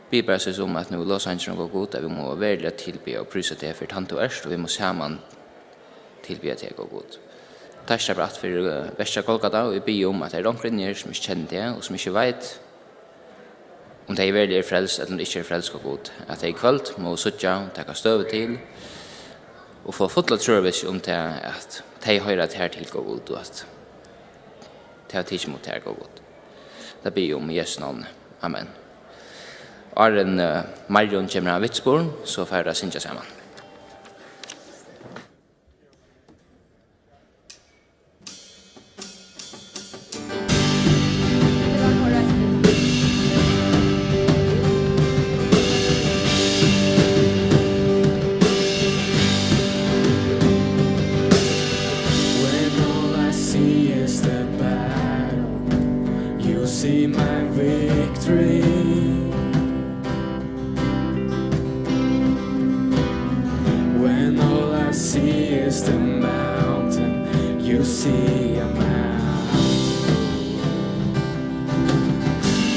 S1: Vi bare synes om at nå lås hønge gå god, at vi må velge tilby og prysa til for tant og ørst, og vi må sammen tilby til gå god. Takk for at for Vestra Kolkata, og vi ber om at det er omkrinner som ikke kjenner det, og som ikke vet om de veldig frelst, eller om de ikke frelst og god. At de i kveld må suttja, takke støve til, og få fotla trøvis om det at de høyre at her til gå god, og at de har tid mot her gå god. Det ber om i Jesu navn. Amen. Arren Marion kommer av Vitsborn, så får jeg synge sammen.
S4: See my victory. When all I see is the
S5: see a man.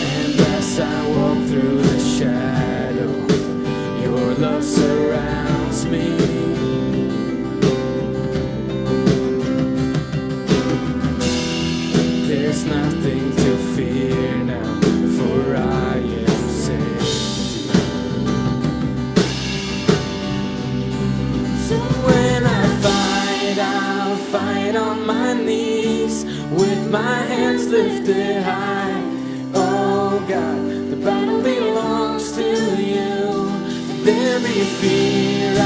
S5: And as I walk through the shadow, your love surrounds me. There's nothing to fear now, for I am safe. So when I fight, I'll fight on my knees, with my hands lifted high. Oh God, the battle belongs to you. There be fear, I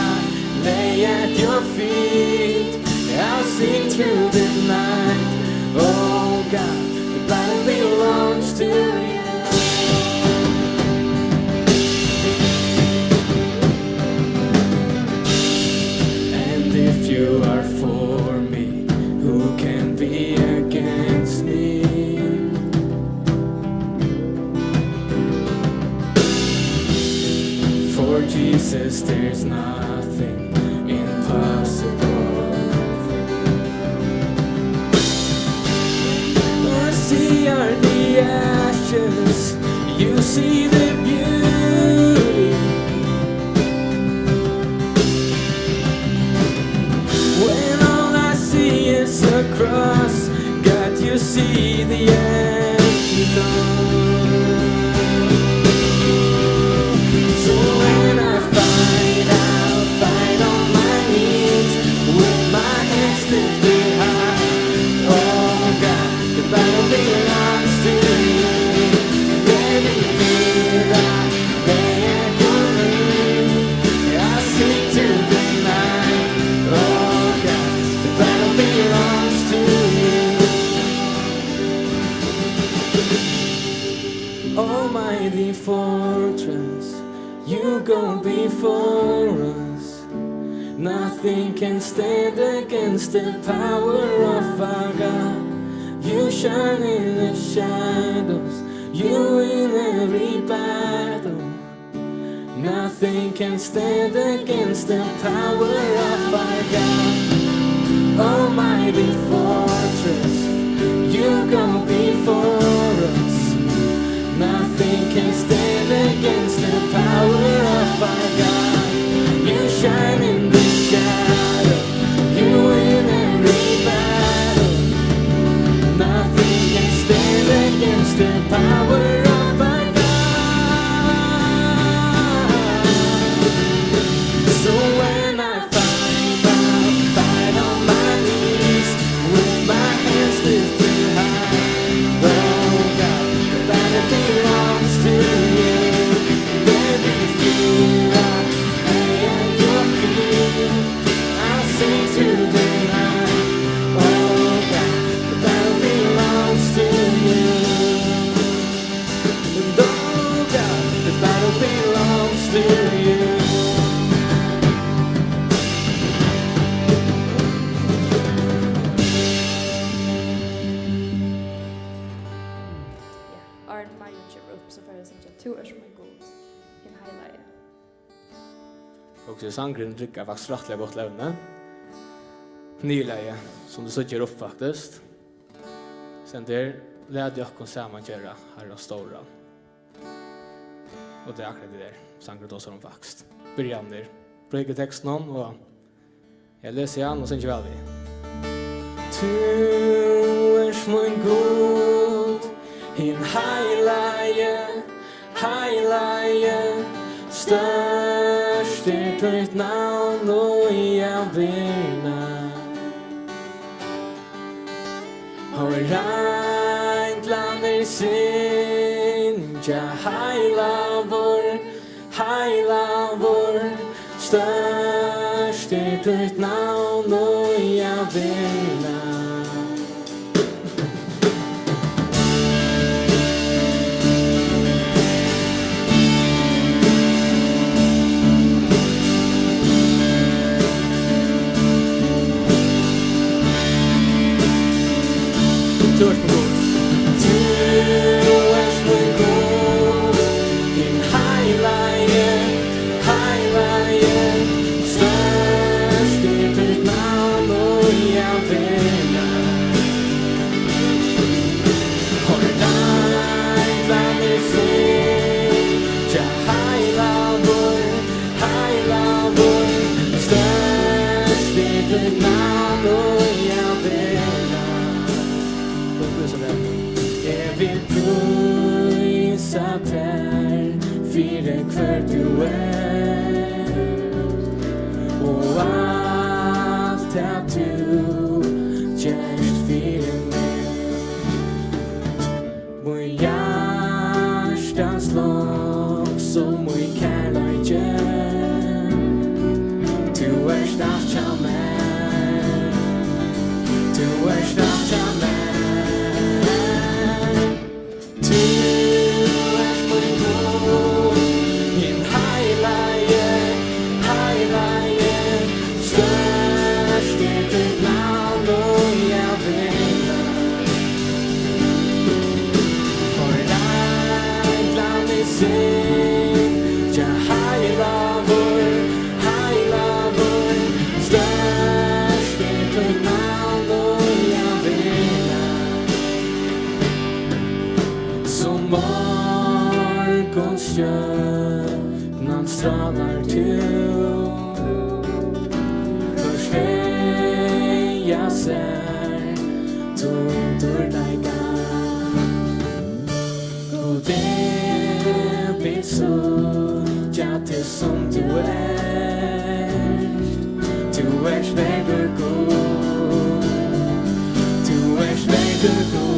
S5: lay at your feet. I'll sing through the night. Oh God, the battle belongs to you. And if you are for me, who can be against me? For Jesus, there's nothing impossible. See are the ashes, you see the beauty. When all I see is a cross, God, you see the empty tomb. So when I fight, I'll fight on my knees, with my hands lifted high. Oh God, the battle belongs to you. Every fear I lay at your feet. I sing to the night. Oh God, the battle belongs to you. Almighty fortress, you go before us. Nothing can stand against the power of our God. You shine in the shadows, you win every battle. Nothing can stand against the power of our God. Almighty fortress, you go before us. Nothing can stand against the power of our God. You shine in the shadow, you win every battle. Nothing can stand against the power of our God. So when I fight, I'll fight on my knees, with my hands lifted high. Oh God, the battle belongs to you. Every fear I lay at your feet. I'll sing through the night. Oh God, the battle belongs to you. And oh God, the battle belongs to you.
S2: Ja, Arn Marion kommer upp så för att synka två år som är god i en heilaje.
S5: Och så sangren dricker faktiskt rättliga bort levne. Nyleie, som du söker upp faktiskt. Sen där lärde jag oss samman göra här och stora. Och det är akkurat det där. Sangren då som faktiskt. Början där. Brygger texten om och jag läser igen och sen kör vi. Du är min god, in heilaje, heilaje, störst är ditt namn och jag vinner. Och rent land är synja, heila vår, störst är ditt namn och jag vinner. Du är min god, din heilaje, störst är ditt namn och jag vinner. hver du og alt det du gjerst fyrir meg. Mun hjertan slå som mun kærleikje, du alt tja meg, du alt tja meg. Stjärnan strålar till, först jag ser tundur lägga. Och det blir så, ja det som du väger god, du väger god.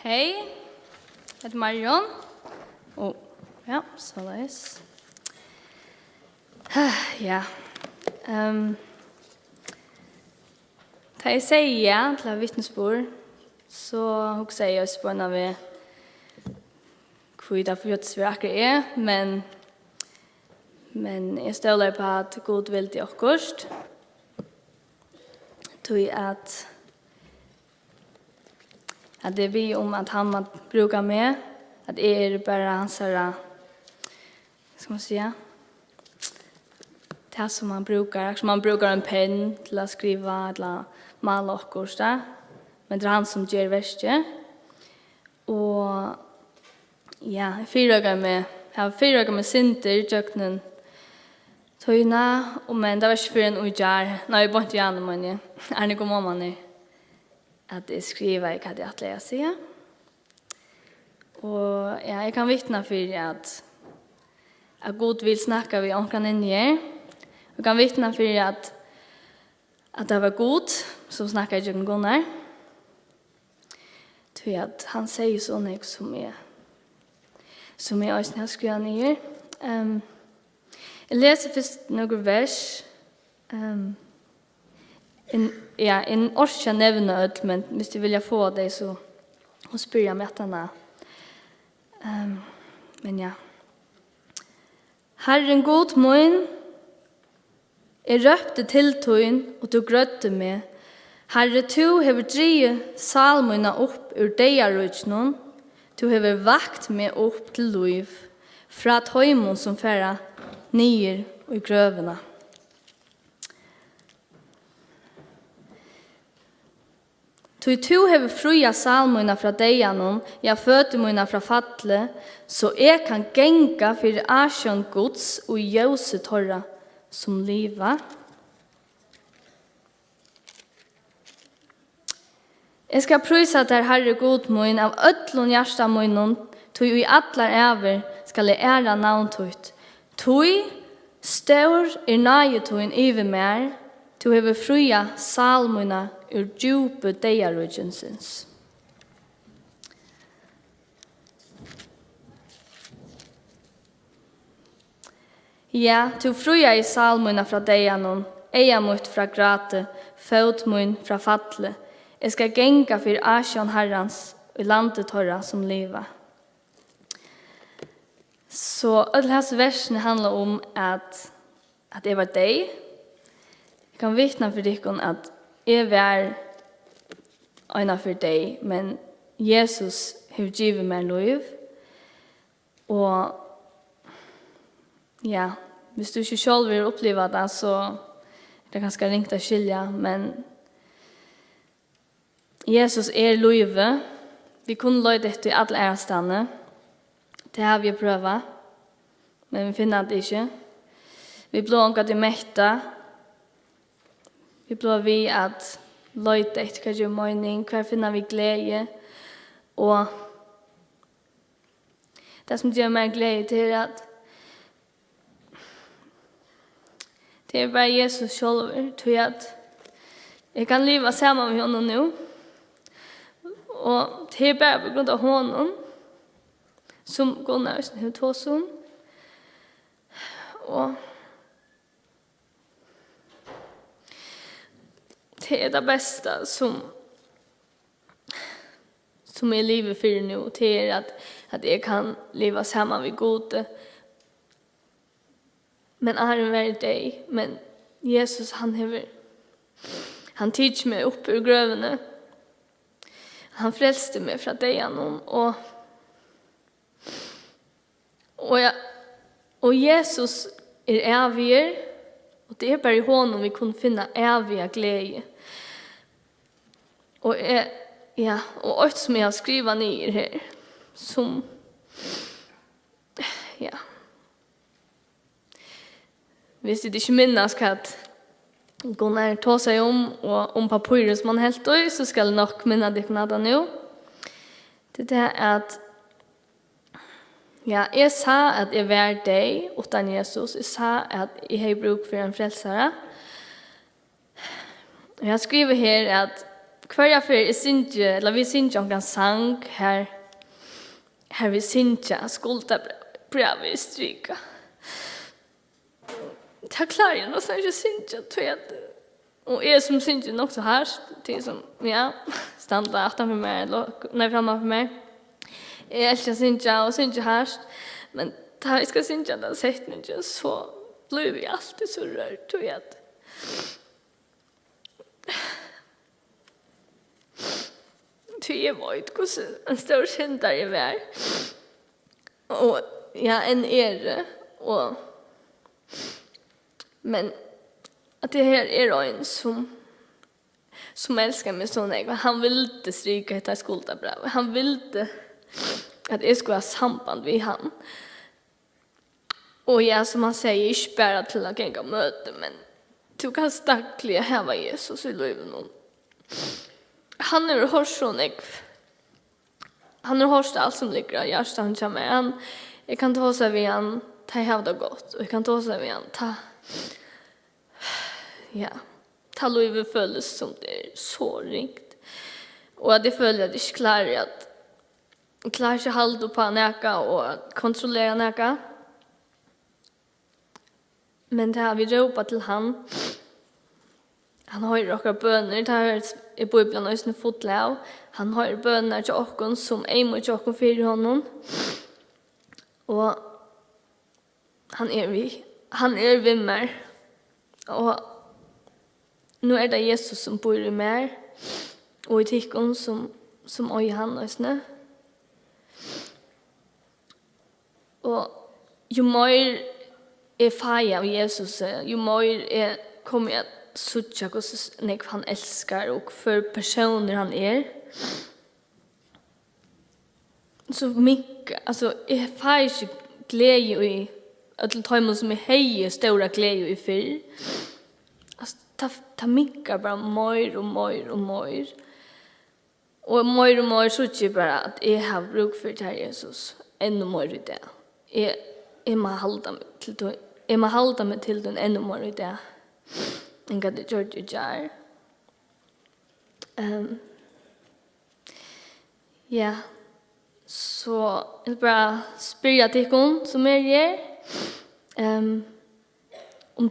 S2: Hej, jag heter Marion. Och ja, så läs. Ja. Ta jag säger ja till vittnesbörd så också säger jag spänna vi kvida för att svärka är men jag ställer på att god vill till kost. Tog att det vi om att han brukar med att är bara hans här ska man säga det som man brukar en penn till att skriva eller måla och kosta men det är han som ger värste och ja fyra gånger med synter jöknen tojna och men det var för en ujar när jag bort igen men är ni god mamma att det skriva jag hade att läsa. Och ja, jag kan vittna för att Gud vill snacka vi omkring in här. Jag kan vittna för att det var god som snackar jag om Gunnar. Tror att han säger så mycket som jag också har skrivit ner. Jag läser först några vers. En orska nevna öll, men hvis du vilja få det så spyr jag med etterna. Men ja. Herren god mun, røpte til tøyen, og du grødde meg. Herre, tu hever dreie salmøyna opp ur deiarøysnån, du hever vakt meg opp til liv, fra tøymon som færa nyer og i grøvena. Tui tu hever fruja salmuna fra deianon, ja føtemuna fra fatle, så jeg kan genga for asjon gods og jøse torra som liva. Jeg skal prysa der Herre god mun av ödlun hjärsta munnen, tui i atlar æver skal jeg æra navntut. Tui stor nagetuin iver mer, tu hever fruja salmuna ur djupe deiarudjensins. Ja, tu fruja i salmuna fra deianon, eia mot fra grate, føt mun fra fatle. Jeg skal genga for asjon herrans i landet torra som liva. Så alle hans versene handler om at jeg var deg. Jeg kan vittna for dere at jeg var øyne for deg, men Jesus har givet meg liv. Og ja, hvis du ikke selv vil oppleve det, så er det ganske ringt å skilja, men Jesus livet. Vi kunne løyde etter i alle ærestene. Det har vi prøvet, men vi finner det ikke. Vi blir omgått i mekta. Vi blir vi at løyde etter hva gjør mening, hva finner vi glede. Og det som gjør meg glede til at det er bare Jesus selv, til at jeg kan leve sammen med honom nå. Og det er bare på grunn av honom, som Gunnar har tås om. Og det er det beste som er livet for nå, det er at jeg kan leve sammen med gode. Men er det vært deg, men Jesus han tids meg opp ur grøvene. Han frelste meg fra deianon, og Jesus evig, og det er bare i honom vi kunne finne evig glede. Og alt som jeg har skrivet ned her, som, hvis det ikke minnes hva Gunnar tar seg om papiret som han helt i, så skal jeg nok minne det nå. Det er at jeg sa at jeg var deg utan Jesus. Jeg sa at jeg har bruk for en frelsere. Og jeg skriver her at hver jeg for vi synes ikke om en sang her vi synes ikke skulda brev i stryka. Det klarer jeg nå, så jeg synes ikke og jeg som synes nok så her, til som, standa utenfor meg, eller framme for meg. Jeg elsker synes og synes her, men da jeg skal synes at jeg sett meg, så blir vi alltid så rørt, tror jeg. Tror jeg vet hvordan en stor kjenter jeg var. Og en ære, men at det her er en som elsker meg sånn. Han ville stryka etter skuldabrev. Han ville at jeg skulle ha samband med han. Og som han sier, ikke bare til å gjenge møte, men du kan stakle heva Jesus i livet nå. Han er hørt sånn, han er hørt alt som ligger av hjertet han kommer. Jeg kan ta seg ved han, ta heva det godt, og jeg kan ta seg ved han, ta livet føles som det er så ringt. Og at jeg føler at jeg ikke klarer ikke holde på næka og kontrollere næka. Men det har vi råpat til han. Han har åkere bønner, det har i Bibelen også fått av. Han har bønner til åkken som ei mot åkken for honom. Og han er ved meg. Og nå er det Jesus som bor i meg, og i tikkene som øy han også. Og jo mer jeg feier av Jesus, jo mer jeg kommer sucha hur han älskar och för personer han är. Så mycket, alltså jag får inte glädje i att ta som är höje stora glädje i fyr. Alltså ta mycket bara mer och mer och mer. Och mer och mer så är bara att jag har bruk för det här Jesus ännu mer i det. Jag må hålla mig till den ännu mer i det. En gång det gör det gör. Ja. Så jag bara spyrja till hon som är här. Om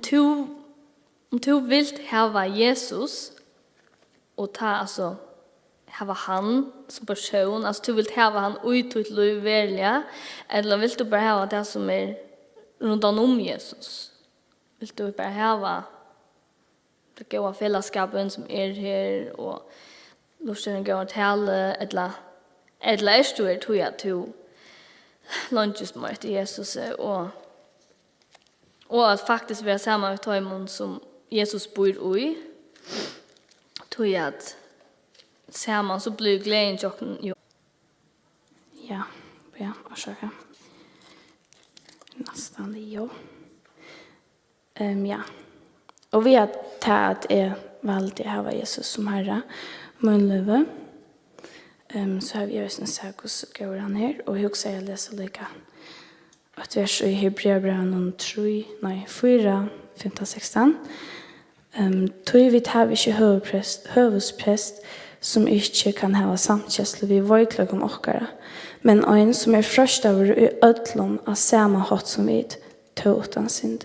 S2: du vill ha Jesus och ta alltså ha han som person, alltså du vill ha han ut till liv välja, eller vill du bara ha det som är runt om Jesus? Vill du bara ha det goda fällskapen som är här och lusten går till eller är du tror jag till lunches med Jesus och att faktiskt vara samma med honom som Jesus bor i. Tror jag att samman så blir glädjen jocken.
S6: Ja, orsaka. Nästan det jo. Ja. Och vi har tagit väldigt här Jesus som Herre munlöve. Så har vi just en sak hos går han här och hur ska jag läsa lika att vers i Hebreerbrevet 4, 15-16. Tog vi tar vi inte hövudspräst som inte kan ha samkänsla vid vojklag om åkare, men en som är först av i ödlom av samma hatt som vi tog utan synd.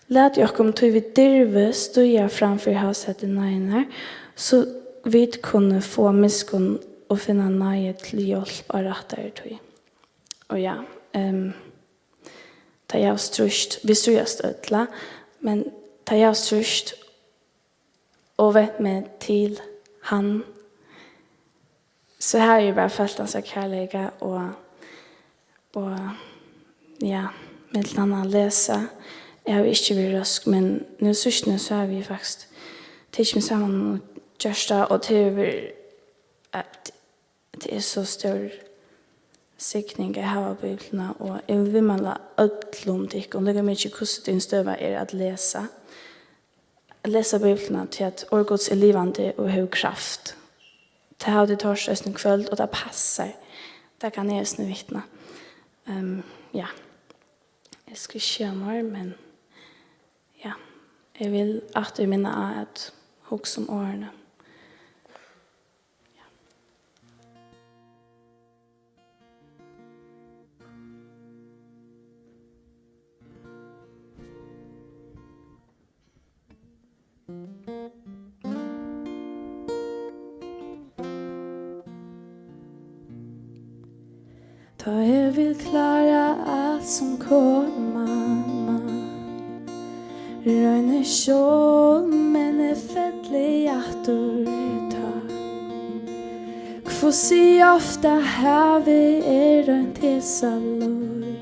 S6: Lät jag om tog vi dirve stöja framför huset i nägnar, så vi kunde få miskunn och finna nöje till hjälp och rättare tog. Och ja, ta jag strust, vi strust ödla, men ta jag strust och vet med till han. Så här är ju bara fältans av kärleka och ja, med ett annat läsa. Jag har inte blivit rösk, men nu så har vi faktiskt tagit med samman och görsta och till att det är så stor sikning i hava biblarna och jag vill malla ödlom till och lägga mycket kurset din stöva är att läsa biblarna till att orgods är livande och har kraft. Det har det torsdagen kväll och det passar. Det kan jag nu vittna. Ja. Jag ska köra men ja. Jag vill att du minna att hugga som årene.
S4: Ta jag vill klara allt som kommer. Røyner sjål, men er fettlig at du tar. Hvor si ofta her vi er en tilsaløy.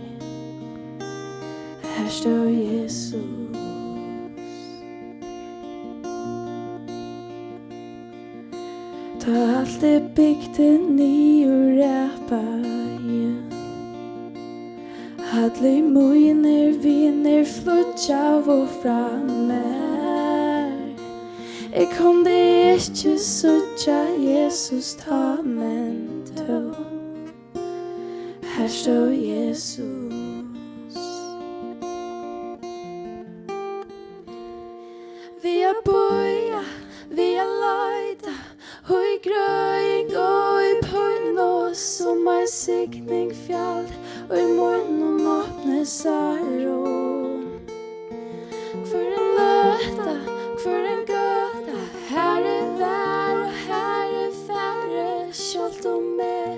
S4: Her står Jesus. Ta alt det bygde ny og ræpa igjen. Hadli møyner, viner, flutja og framer. Jeg kunde ikke sutja Jesus ta, men tå. Her står Jesus. Vi er boja, vi er løyda, og i grøying og i pøyno, som er sikning fjall, og i morgen åpne saro. For en løta, for en gøta, her er vær og her er færre, kjalt om meg,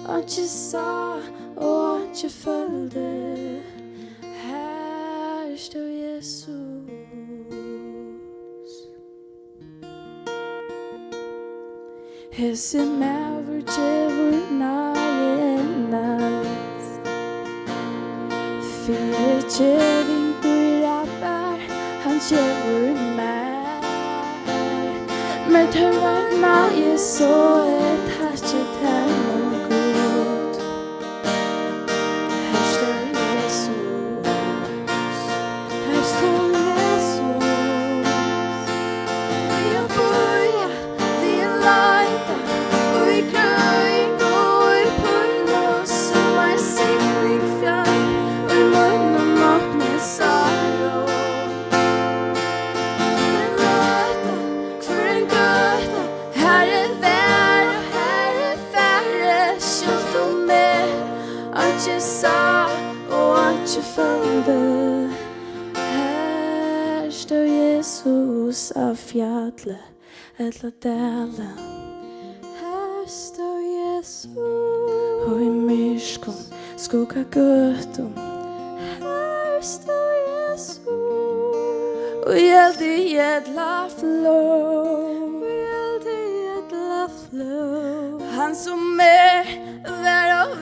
S4: og ikke sa, og ikke følte. Her står Jesus. Hesse mæver djevur najenast. Fyre djeving bur bär, han djevur mær.
S6: med tørvarna är så ett hatchet här och god. Här står Jesus. Här står Jesus. Vi har börjat, vi är lajta och vi kröj går i pojna som är siktning fjärd och i munnen öppnar sarro. Här är värld och här är färre kött och med att jag sa och att jag följde. Här står Jesus av fjället eller dalen. Här står Jesus och i myskon skugga gøtum. Här står Jesus och hjälp i jädla flow. Han som är värd och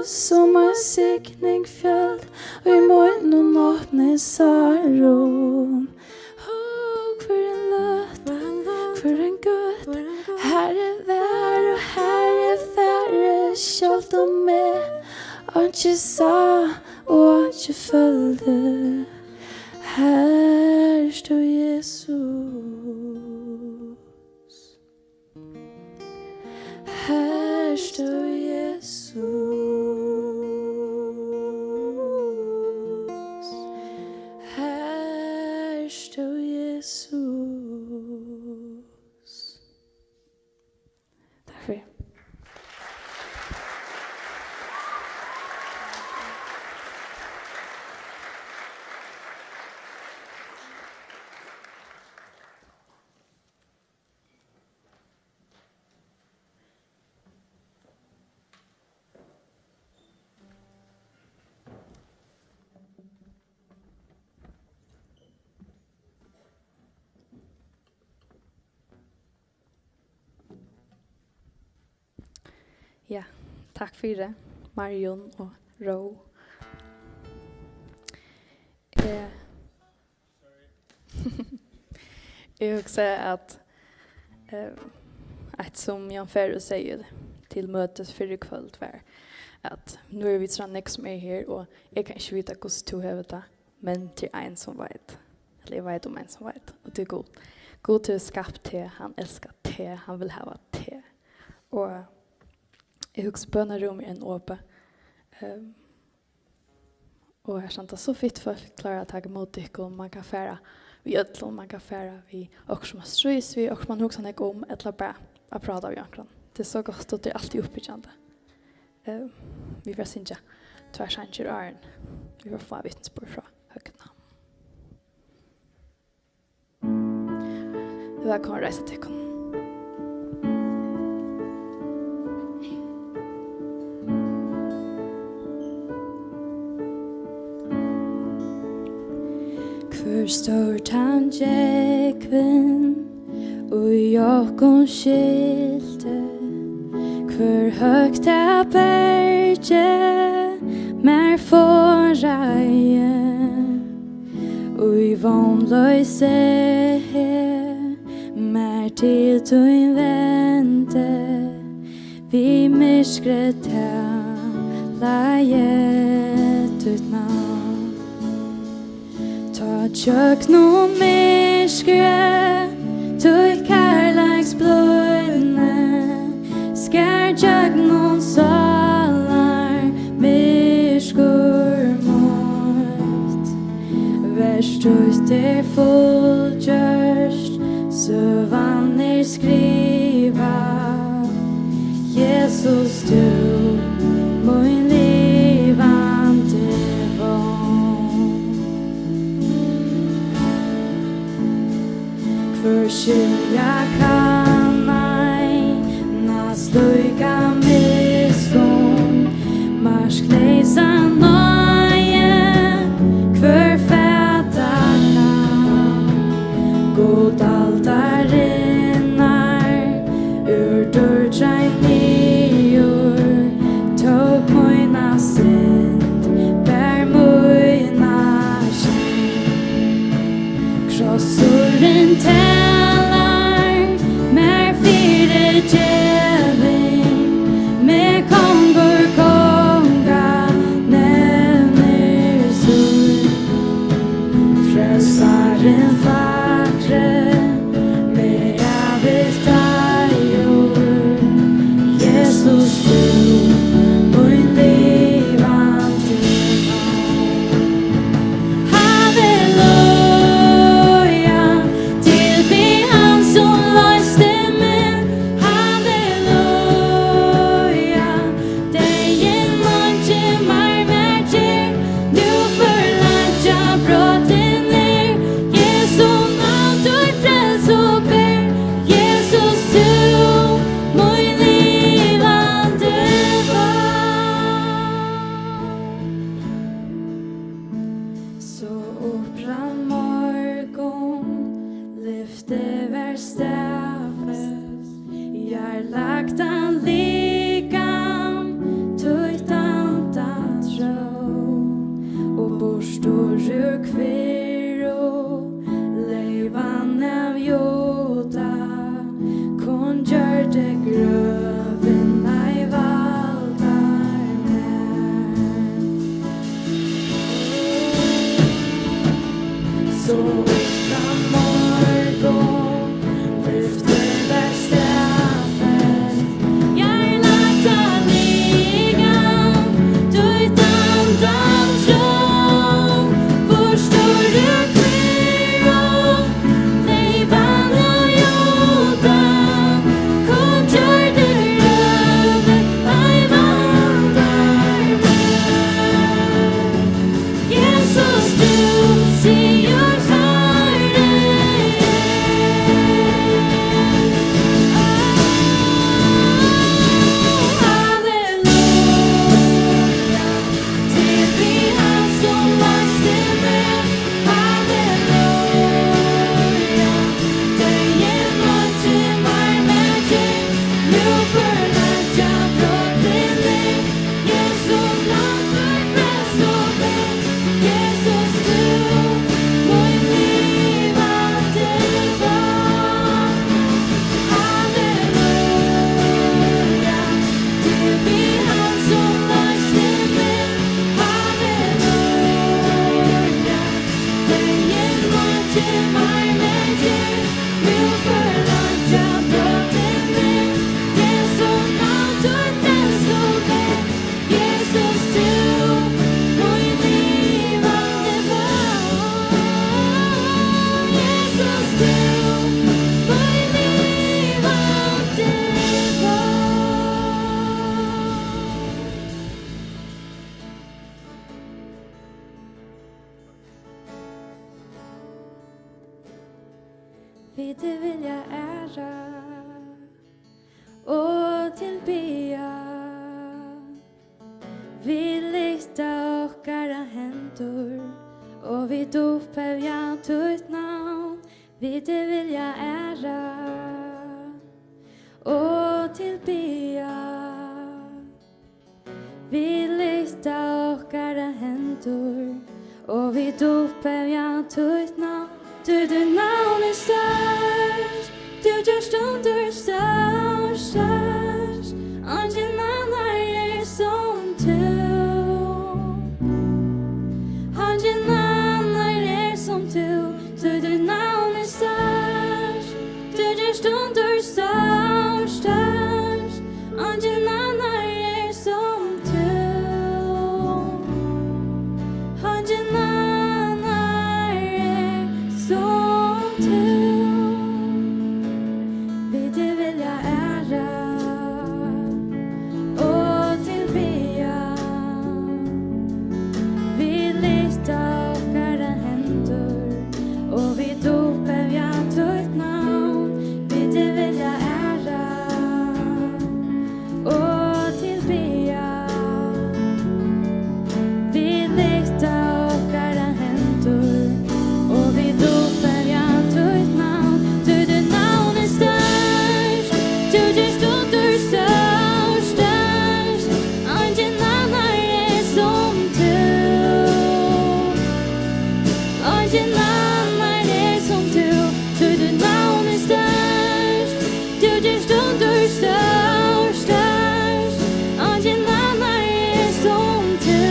S6: som är siktning fjällt och i munnen öppnar saron. Och för en lött, för en gott. Här är värld och här är färre kött och med att jag sa och att jag följde. Här står Jesus. Här står Jesus. Här står Jesus. Tack för det.
S2: Ja, tack för det, Marion och Ro. Jag vill säga att som Jan Ferro säger till mötet för ikväll var att nu är vi sådana som är här och jag kan inte veta hur du har det, men till en som vet. Eller jag vet om en som vet. Och det är god. God till att skapa te, han älskar te, han vill ha te. Och jag husker bønnerum i en åpe. Og jeg skjønte så fitt folk klarer å ta imot dere, og man kan fære vi ødler, man kan fære vi og som har strøys vi, og man husker ikke om et eller bare å prate av jankeren. Det er så godt, og det er alltid oppbyggende. Vi får synge tversanger og æren. Vi får få vittnesbord fra høyene. Velkommen å reise til dere. Hver stort han djekven og jokken skilte. Hver høgt er berge mer forreie. Og i vannløse mer til tøyn vente. Vi myskret leie ut navn. Ta tjøk noen myskre, tøy kærleiks bløyne. Skær tjøk noen salar, myrskur mot. Verst ut fullgjørst, så vanner skriva. Jesus, du, min livande Skilja kan ei Nasluika miskunn Marskleisa nøye
S4: vi det vilja ära och tillbea. Vi lyfta okkara händer och vi dopar ditt namn. Vi det vilja ära och tillbea. Vi lyfta okkara händer och vi dopar ditt namn. Du namn är störst, du gör stunder störst. Ingen annan är som du. Ingen annan är som du. Du namn är störst, du gör stunder störst. Ingen annan är som du. Ingen annan är som du. Vi det vilja ära och tillbea. Vi lyfta okkara händer och vi dopar ditt namn. Vi det vilja ära och tillbea. Vi lyfta okkara händer och vi dopar ditt namn. Du namn är störst, du gör stunder störst. Ingen annan är som du. Ingen annan är som du. Du namn är störst, du gör stunder störst. Ingen annan är som du.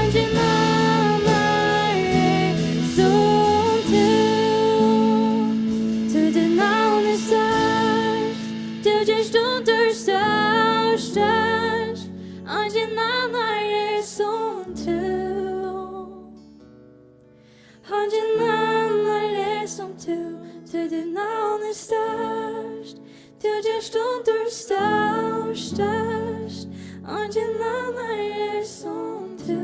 S4: Ingen annan är som du. Du namn är störst, du gör stunder störst. Ingen annan är som du. Ingen annan är som du. Du namn är störst, du gör stunder störst. Ingen annan är som du.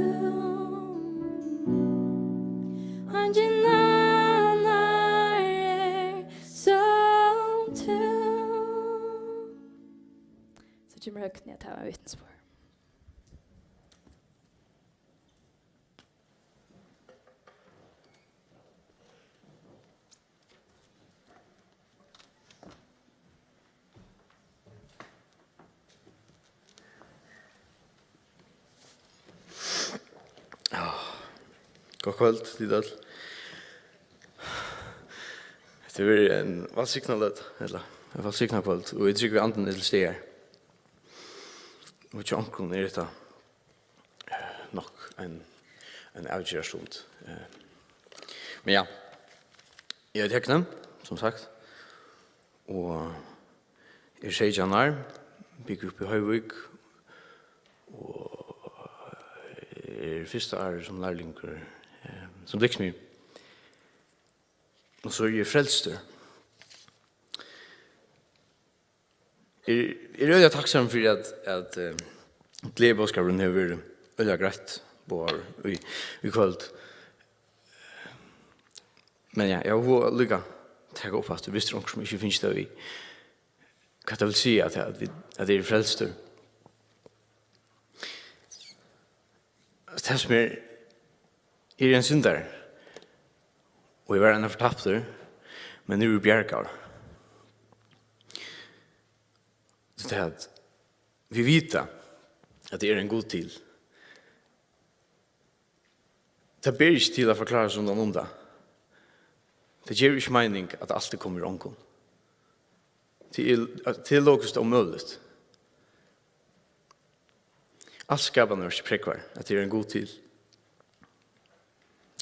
S4: Ingen annan är som du. Så kommer högt ner att ha vittnesbörd.
S3: God kvöld, Lidl. Det er en valgsignallet, eller en valgsignalkvöld, og jeg trykker anden til steder. Og ikke omkring er dette nok en avgjørstund. Men ja, jeg er teknem, som sagt, og jeg er 16 år, bygger opp i Høyvik, og er første år som lærlinger, som bliksmyr. Og så er jeg frelster. Jeg er veldig takksom for at Glebåskaren har vært veldig greit på i kvöld. Men ja, jeg har lykke til å opp at det visste noen som ikke finnes det i. Hva det vil si at jeg er frelster. Det som er en synder, og jeg var en fortapter, men nu er bjergar. Så det er at vi vet at det er en god tid. Det ber ikke til å forklare som noen om det. Det gjør ikke mening at alt kommer omkom. Det er logist omøyligt. Alt skapene er ikke prekvar, at det er en god tid.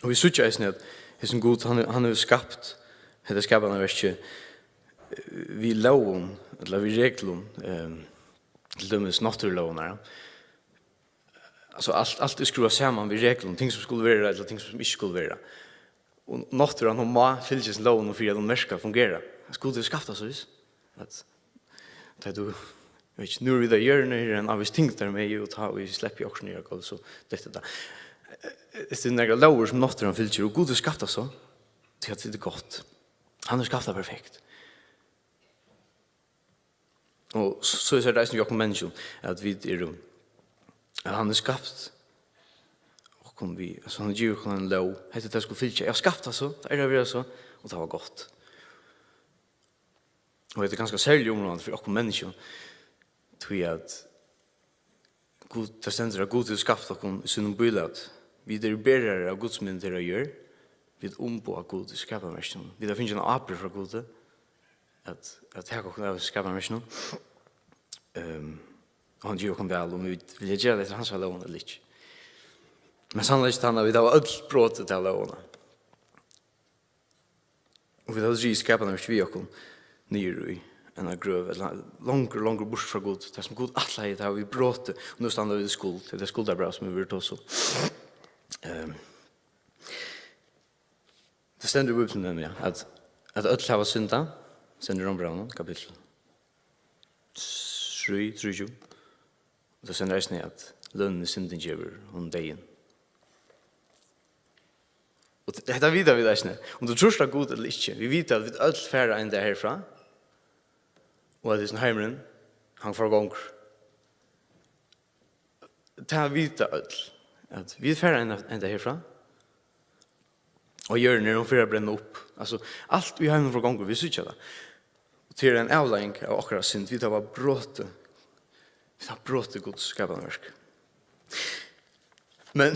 S3: Og vi sutja eisen at hesen god, han har skapt hette skapene er ikke vi loven, eller vi reglum, til dømes naturloven her. Altså alt er skruva saman vi reglum, ting som skulle være, eller ting som ikke skulle være. Og naturen, hun må fylgjes loven for at den merska fungerer. Skulle det skapta så vis? At du, vet ikke, nu er vi der hjørne her, en av hvis ting der med å ta, og vi slipper jo også nye, så dette da. Det er nægge lover som naturen fylgjer, og god det skapta så.
S7: till att det är gott. Han har skapat det perfekt. Och så är det som jag kommer människan att vi är rum. Han har skapat och kom vi alltså han ger ju en lov heter det skulle fylla. Jag skapat så det är det så och det var gott. Och det är ganska särskilt område för oss människor. Tror jag att Gud det ständer att Gud har skapat oss sin bilat. Vi är bärare av Guds myndigheter att göra. Vi på att Gud skapar människan. Vi har finns en apel från Gud att här kan skapa människan. Och han gör väl om vi vill göra det hans lån eller inte. Men sannolikt han har vi då allt brott till låna. Och vi har ju skapat när vi kom ner i en gröv långt bort från Gud. Det som Gud alla det har vi brott och nu stannar vi i skuld. Det är skuldabra som vi vill ta så. Det ständer upp den ja att öll hava synda sender Rombraunen kapitel 3:30. Och det sender resten att lönnen synden giver om dagen. Och det här vidare vid resten. Om du tror att Gud eller inte, vi vet att vi öll färra ända härifrån. Och att det är sån heimren, han får gång. Det här vita öll. Att vi färra ända härifrån. Och gör när de får bränna upp. Alltså allt vi har en gånger vi syr det. Och till en avlägg av akkurat synd vi tar brott. Vi tar brott Guds skapanverk. Men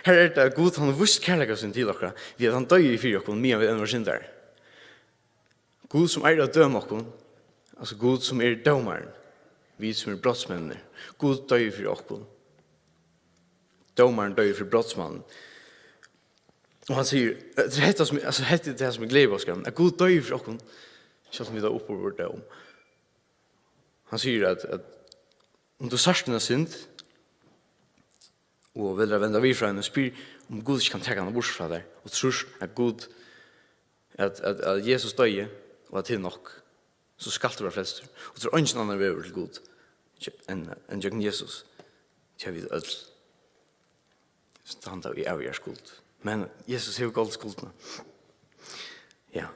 S7: här är det Gud han har visst kärlek sin till akkurat. Vi han dör i fyra kon mer än vad syndar. Gud som är att döma kon. Alltså Gud som är domaren. Vi som är brottsmän. Gud dör i fyra kon. Domaren dör för brottsmannen. Och han säger, det heter det som är glädjebåskaren, att Gud dör för oss, så som vi tar upp på vårt dom. Han säger att om du särskilt har synd, och vill vända vid från henne, spyr om Gud inte kan ta henne bort från dig, och tror att Gud, att Jesus dör, och att det är nog, så skall du vara frälst. Och tror ingen annan väg till Gud, än jag Jesus, så vi öll. Standa i avgär skuld. Men Jesus har galt skuldene. Ja.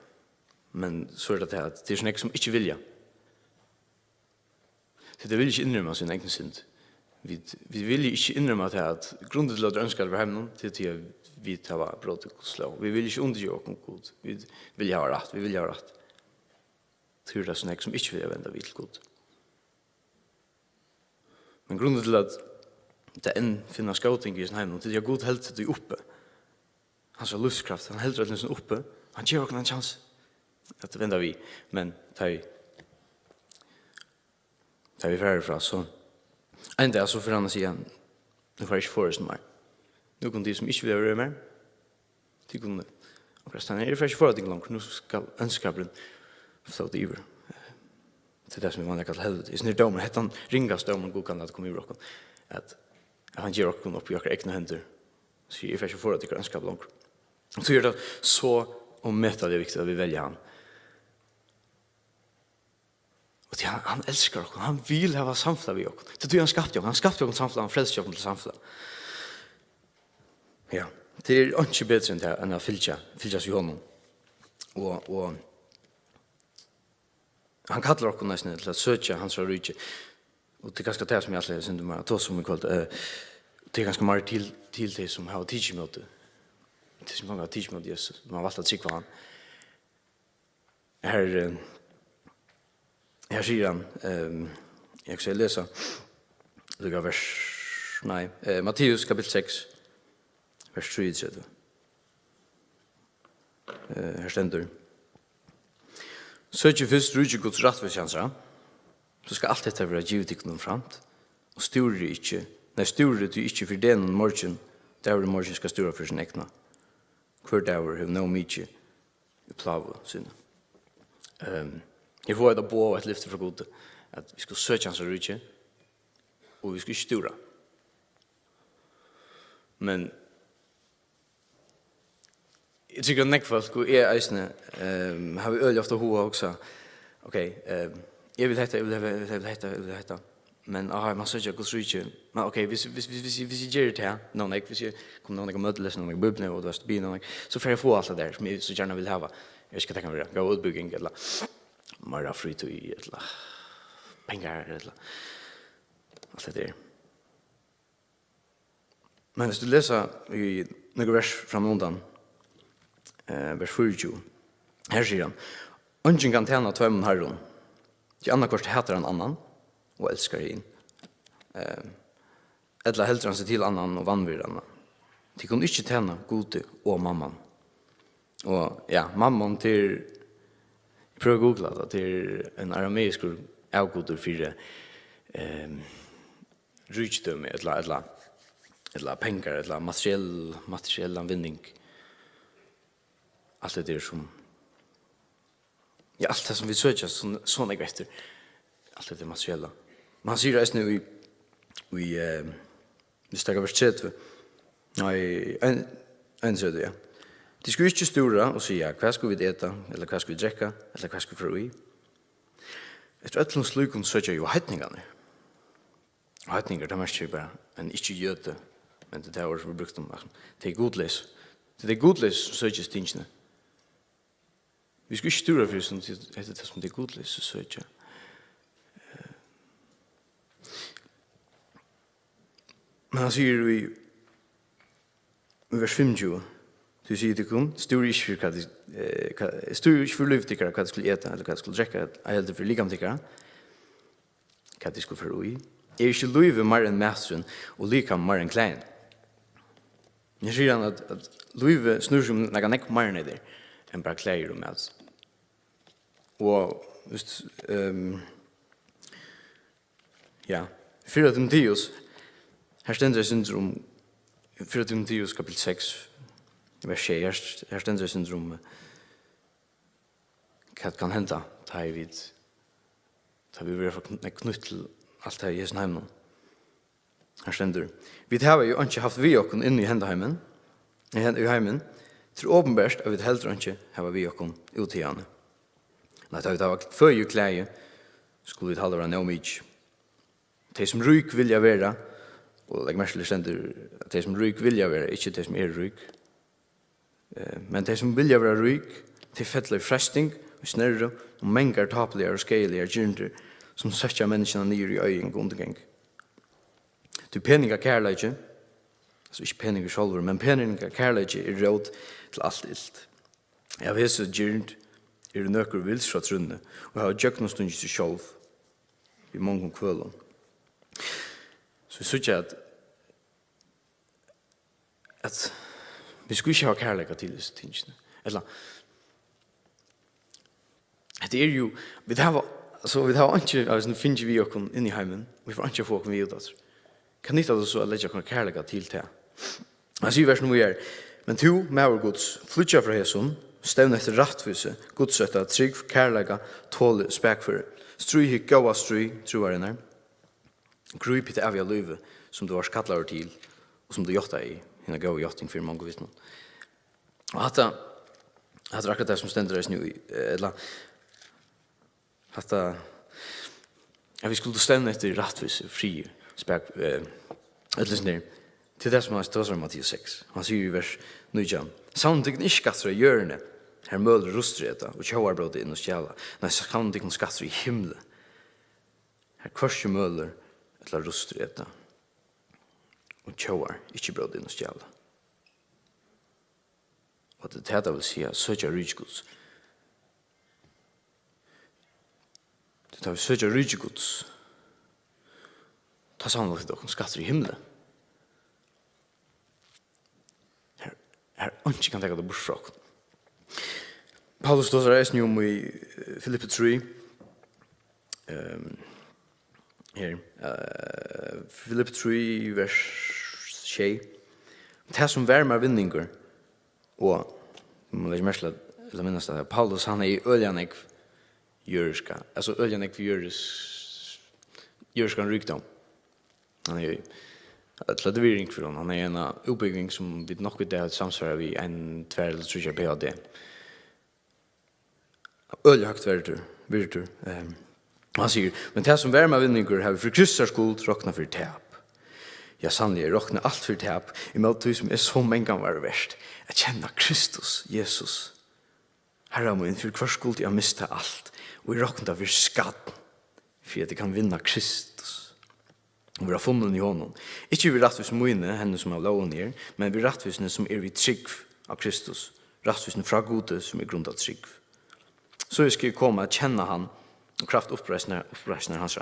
S7: Men så är det att det är sån som inte vilja. Så det vill inte inrymma sin egen synd. Vi vill inte inrymma att grunden till att önska över hemmen till att vi tar brott och slå. Vi vill inte undergöra om Gud. Vi vill ha rätt. Vi vill ha rätt. Tror det är sån som inte vill vända vid till Gud. Men grunden till att det en finna skauting i sin hem och till jag god helt det uppe. Han så lustkraft, han helt rätt uppe. Han ger oss en chans att vända vi, men tar vi färre fra så ända så för annars igen. Nu får jag inte förresten mer. Nu kan de som inte vill göra mer. De kunde. Och resten är det för att det långt. Nu ska önskaplen få det över. Till det som vi vanliga kallar helvete. I sin domen hette han ringast domen god kan att komma ur oss. Att han ger oss upp i våra egna händer. Så jag är för att det önskar långt. Så gör det så ommättligt det är viktigt att vi väljer han. Och han älskar oss. Han vill ha samfla vid oss. Det tror han skapade oss. Han skapade oss samfla. Han frälste oss till samfla. Ja. Det är inte bättre än att fyljas i honom. Och han kallar oss nästan till att söka hans rike. Och det är ganska det som jag säger synd att ta som ikväll. Det är ganska mycket till det som har tidsmöte. Det som många tidsmöte Jesus. Man har valt att se vad han. Här säger han, jag ska läsa Matteus kapitel 6, vers 33. Här ständer. Søk først rydde Guds rettvisjanser, så skal alt dette være givet ikke noen fremt. Og styrer du ikke for den morgen, der morgen skal styre for sin ekne. Hver der har noe mye i plave sinne. Jeg får et på et lyfte fra Gud, at vi skal søke hans rydde, og vi skal ikke styre. Men jeg tycker att neckfolk och är eisne har vi öl ofta hoa också. Okej, jag vill heta. men man så jag går inte. Men okej, hvis jag gör det här, någon jag hvis jag kommer någon mötes någon bubbne och det blir någon så får jag få allt det där som jag så gärna vill ha. Jag ska tänka mig gå utbygging eller mera fri to eller pengar eller allt det där. Men hvis du läser i några vers framundan vers 40. Här säger han: "Ungen kan tjäna två män herron. Till annars hatar han annan och älskar in. Eller hellre han sig till annan och vanvir annan. De kan inte tjäna gode och mamman." Och ja, mamman till prøv å googla det till en arameisk avgoder för rikdom eller pengar eller materiell anvinning. Allt det där som ja, allt det som vi söker såna grejer. Allt det materiella. Man ser det nu vi stackar vers 3. Nej, en så det. De skulle inte stora och säga vad ska vi äta eller vad ska vi dricka eller vad ska vi få i. Efter ett slukum söker ju hettningarna. Hettningar det måste ju bara en inte jöte men det där vi brukt dem. Det är godlös. Det är godlös söker stinchna. Vi skulle inte stora för sånt det som det är godlös så söker. Men han säger vi vers 50 du sier til kun, stor ikke for løvtikkere hva de skulle ete, eller hva de skulle drekke, jeg heldur for likamtikkere, hva de skulle få i. Ikke løyve mer enn mestren, og likam mer enn klein. Jeg sier han at løyve snur som noe nekk mer neder, enn bare klær og mat. Og, just, ja, 4 Timotheus, her stender syndrom, 4 Timotheus kapitel 6, vers 6, her stender syndrom hva kan hende ta vi vil knytt til alt det i Jesu heimen. Her stender vi har jo ikke haft vi okken inne i hendeheimen til åpenbærst at vi heller ikke har vi okken ut i henne. Nei, da vi har før jo klæge skulle vi talle hverandre om ikke. De som ryk vilja være og legg mest til stender at de som ryk vilja være ikke de som ryk. Men de som vilja være ryk til fettler fresting og snerre og mengar tapelige og skeilige gyrnder som søtter menneskene nyer i øyen og undergang. Du peninga kærleidje, altså ikke peninga sjolver, men peninga kærleidje er råd til alt ilt. Jeg vet så gyrnd er nøkker vils fra trunne og har gjøkt noen stund til sjolv i mange kvølene. Så vi sier at vi skulle ikke ha kærleika til disse tingene. Eller, det er jo, vi har ikke, finner vi oss inn i heimen, vi får ikke få oss videre. Kan ikke det så legge oss kærleika til det? Jeg sier versen vi men to, med Guds, flytja fra hæsson, stevne etter rattvise, godsøtta, trygg, kærleika, tåle, spekføre, stry, gaua stry, troaren her, gruip til avja løyve, som du var skattlar til, og som du gjørte i, henne gaua gjørting for mange vittnen. Og hatta akkurat det som stender oss nu, eller hatta, vi skulle stevne etter rattvise, fri, spek, eller sånn der, til det som han står om Mattias 6. Han sier i vers 9, «Samtidig ikke skatter i hjørne, her møler rustreta, og kjøvarbrødet inn og stjæla. Nei, samtidig skatter i himle, her kvarske møler, eller rustreta, og kjøvar, ikke brødet inn og stjæla. Og det er det vil si, søkja rydgods. Det er søkja rydgods. Ta samtidig til dere skatter i himle. Her ikke kan tenke det bort fra oss. Paulus står reisende om i Filippe 3. Her. Filippe 3, vers 6. Det som värmer vinninger, og man legger mest til å minnes det, Paulus han i øljanek jøreska, altså øljanek jøreska rykdom. Han i til det viring for han en uppbygging som vi nok vidt det samsvarer vi en 2 eller 3 PhD. Øljehøgt virtur. Han sier, men det som värma vinningar har för Kristus skuld råkna för tap. Ja, sannligen, råkna allt för tap. I måte det som är så många var värst. Att känna Kristus, Jesus. Herre min, för kvar skuld jag mista allt. Och jag råkna för skatt. För att jag kan vinna Kristus. Och vi har funnit i honom. Ikke vi rattvis mine, henne som har loven her, men vi rattvisne som vi trygg av Kristus. Rattvisne fra gode som grundat trygg. Så vi skal komma att känna han och kraft uppreisner hans.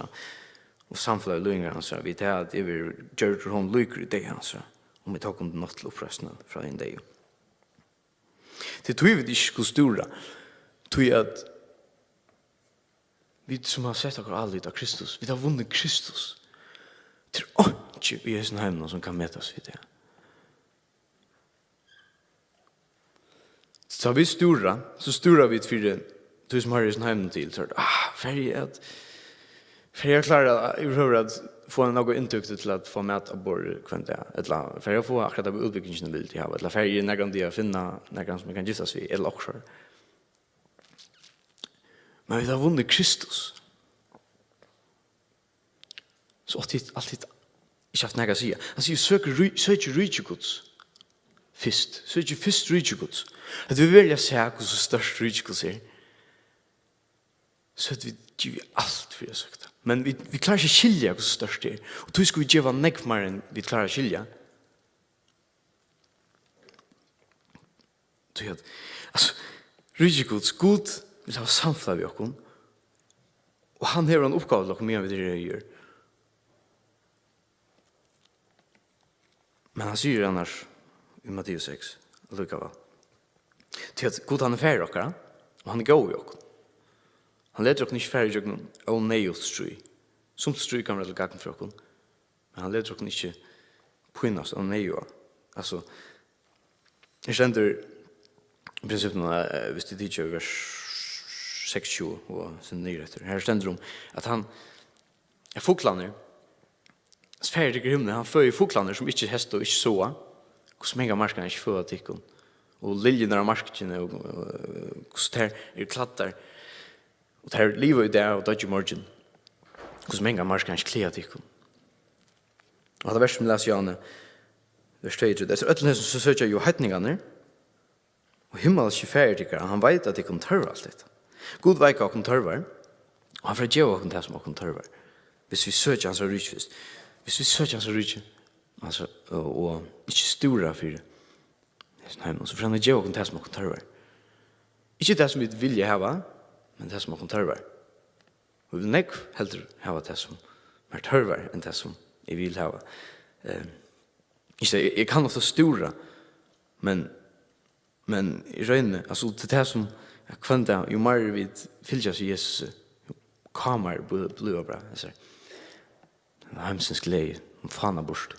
S7: Og samfunnet løynger hans, vi tar at jeg vil gjøre til hon lykker i det hans, og vi tar om det nått til oppreisner fra den dag. Det tror vi ikke skulle stora, tror jeg at vi som har sett akkurat aldrig av Kristus, vi har vunnet Kristus. Det er ikke vi i sin heimene som kan møte oss vid det. Så vi stora, så stora vi for det som har i sin heimene til, så för jag klarar jag hör att få något intryck till att få mat av bord kvant eller för jag får akkurat av utbyggingen vill till ha eller för jag när de finna när som kan gissas vi eller också. Men vi har vunnit Kristus. Så alltid ich haft några säga. Alltså söker rike Guds. Söker fist rike Guds. Att vi vill jag säga hur så störst rike Guds är. Så att vi ger allt för jag sökte. Men vi klarar ikke skilja hur størst det er. Og då skal vi gjøre nekv mer enn vi klarar skilja. Altså, Rydgjegods, God vil ha samfunnet vi okkur. Og han har en oppgave til okkur mye av det jeg gjør. Men han sier annars i Matteus 6, lukka til at God han er færre okkara, og han er gau i okkur. Han leder oss ikke færre i jøkken og nøyot strøy. Som strøy kan være gakken for oss. Men han leder oss ikke pynnes og nøyot. Altså, jeg kjenner i prinsippen, hvis det ikke er vers 6-20 og sin nyretter. Her kjenner om at han er foklaner. Sfære til himmelen, han fører foklaner som ikke hest og ikke så. Hvordan mange marskene ikke fører til henne. Og liljene av marskene, og hvordan det er klattar. Og det er livet i det og dødje morgen. Hvordan mange marskene ikke kleder til henne. Og det er verst som leser Janne, vers 23. Etter øtlen som søker jo hetningene, og himmel er ikke ferdig til henne. Han vet at de kan tørre alt dette. God vet hva han tørver, og han får gjøre hva det som han tørver. Hvis vi søker hans rydde først. Hvis vi søker hans rydde, altså, og ikke stora for det, så får han gjøre hva det som han tørver. Ikke det som vi vil ha, men det som han tørver. Og vi vil ikke heller ha det som er tørver enn det som jeg vil ha. Jeg kan ofta stora, men i røyne, altså til det som kvanta, jo mer vi fyller oss i Jesus, jo kamar blir bra. Det er hemsens glede, fana bort.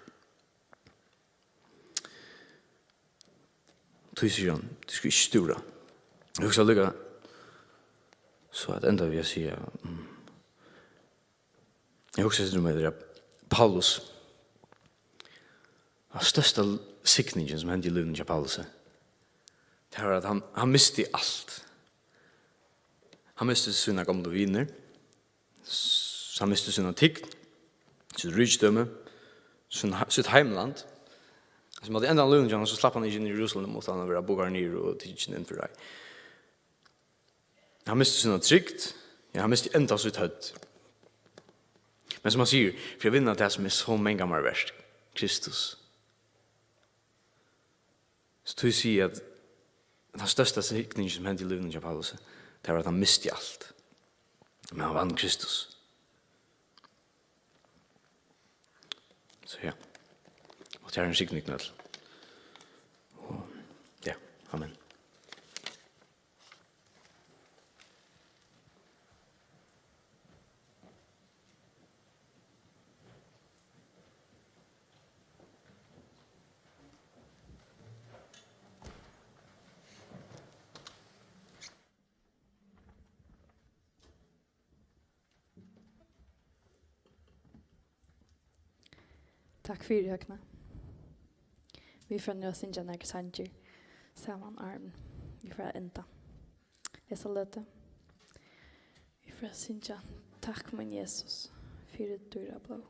S7: Tog sier han, du skal ikke stora. Jeg husker lykka, så at enda vil jeg si, jeg husker med det Paulus, den største sikningen som hendte i livet til Paulus, det var at han miste alt. Han miste sina gamle viner, han miste sina tigg, sitt rydstømme, sitt heimland. Som hadde enda lønnen, så slapp han ikke inn i Jerusalem, måtte han være bogar nere og tiggen inn for deg. Han miste sina trygt, han miste enda sitt hødd. Men som han sier, for jeg vinner det som er så mange gammel verst, Kristus. Så tog jeg si at den største sikningen som hendte i livet til Paulus, det var at han miste alt. Men han vann Kristus. Så ja. Og det er en sikning nød. Og ja, amen.
S8: Takk for det, Høgna. Vi får nå synge når sanger sammen armen. Vi får enda. Jeg så løte. Vi får synge Takk, min Jesus, for det dyra blå.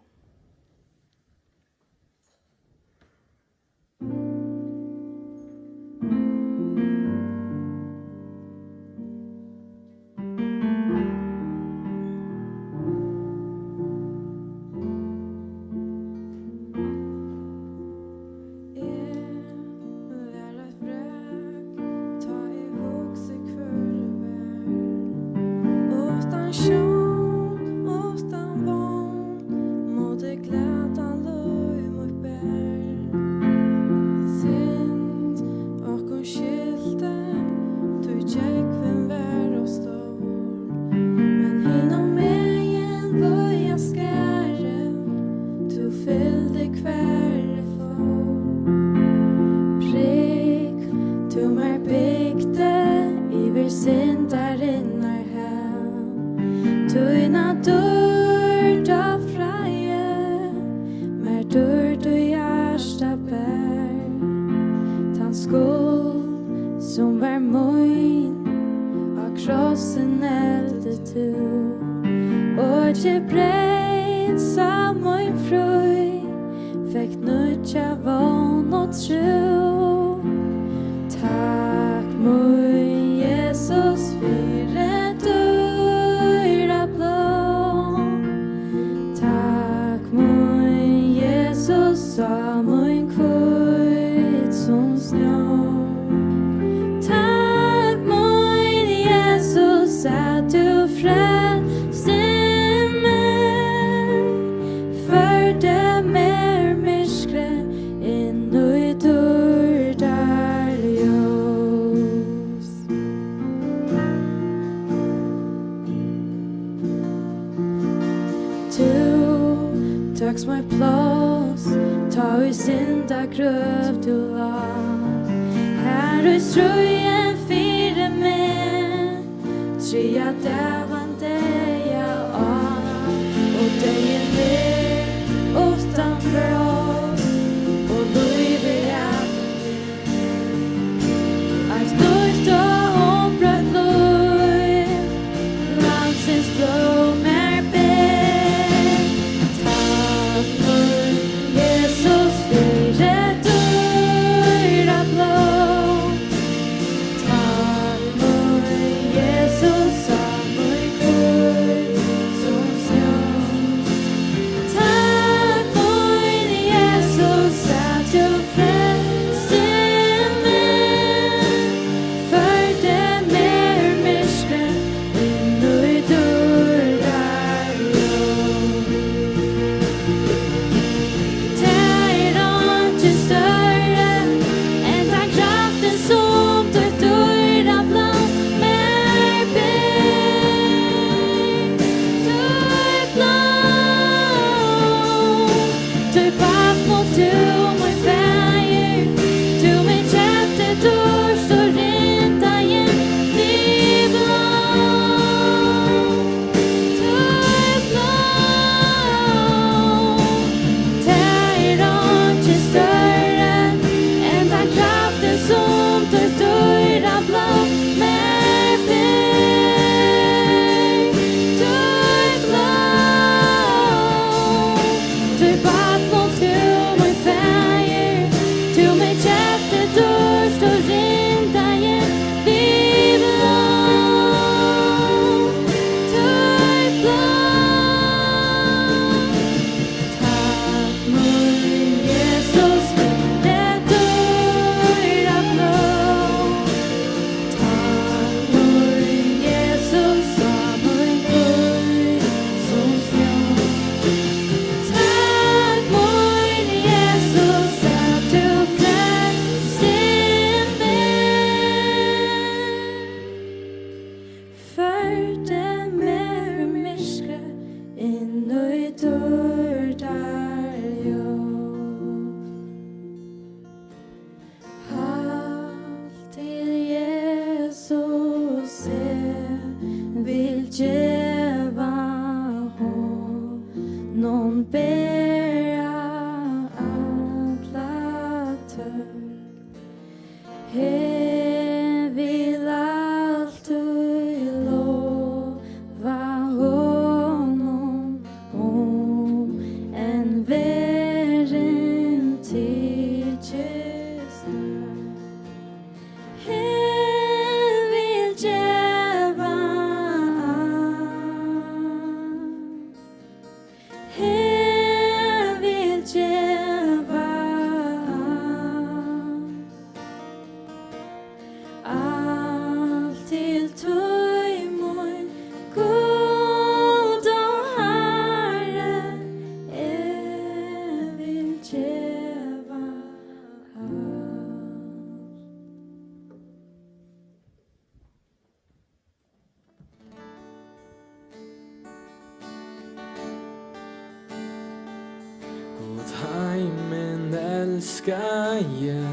S5: elskaje,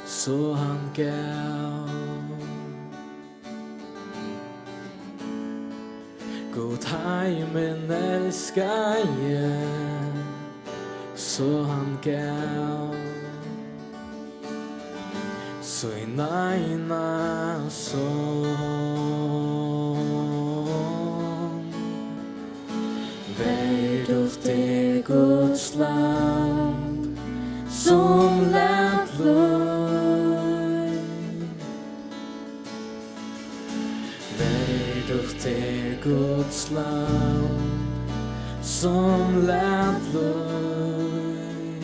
S5: så han gav. God heimen elskaje, så han gav. Så i naina sån Verduft Guds land som lät loj. Verduft Guds land som lät loj.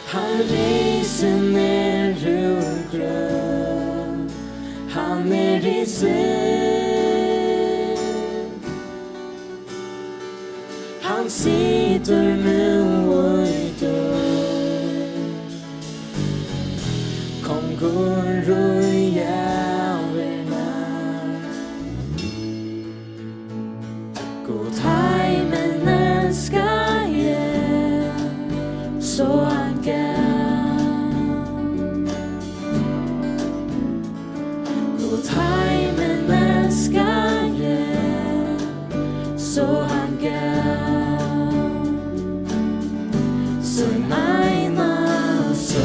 S5: Han reser ner ur grön, han i sig. Han sitter nu och i dörr. Kom går och jävlarna. God heimen älskar jag, så han gav. God heimen älskar jag, så han gav. Så ena sån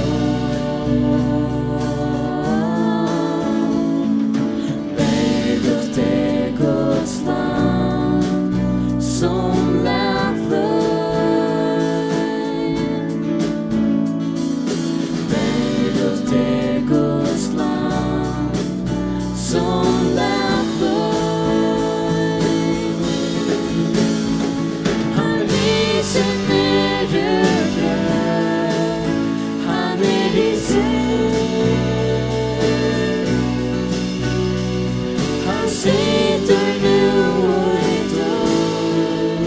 S5: verduft Guds land som lät loj. Verduft Guds land som lät loj. Han reser ner ur grön, han i sig. Han sitter nu och i dörr.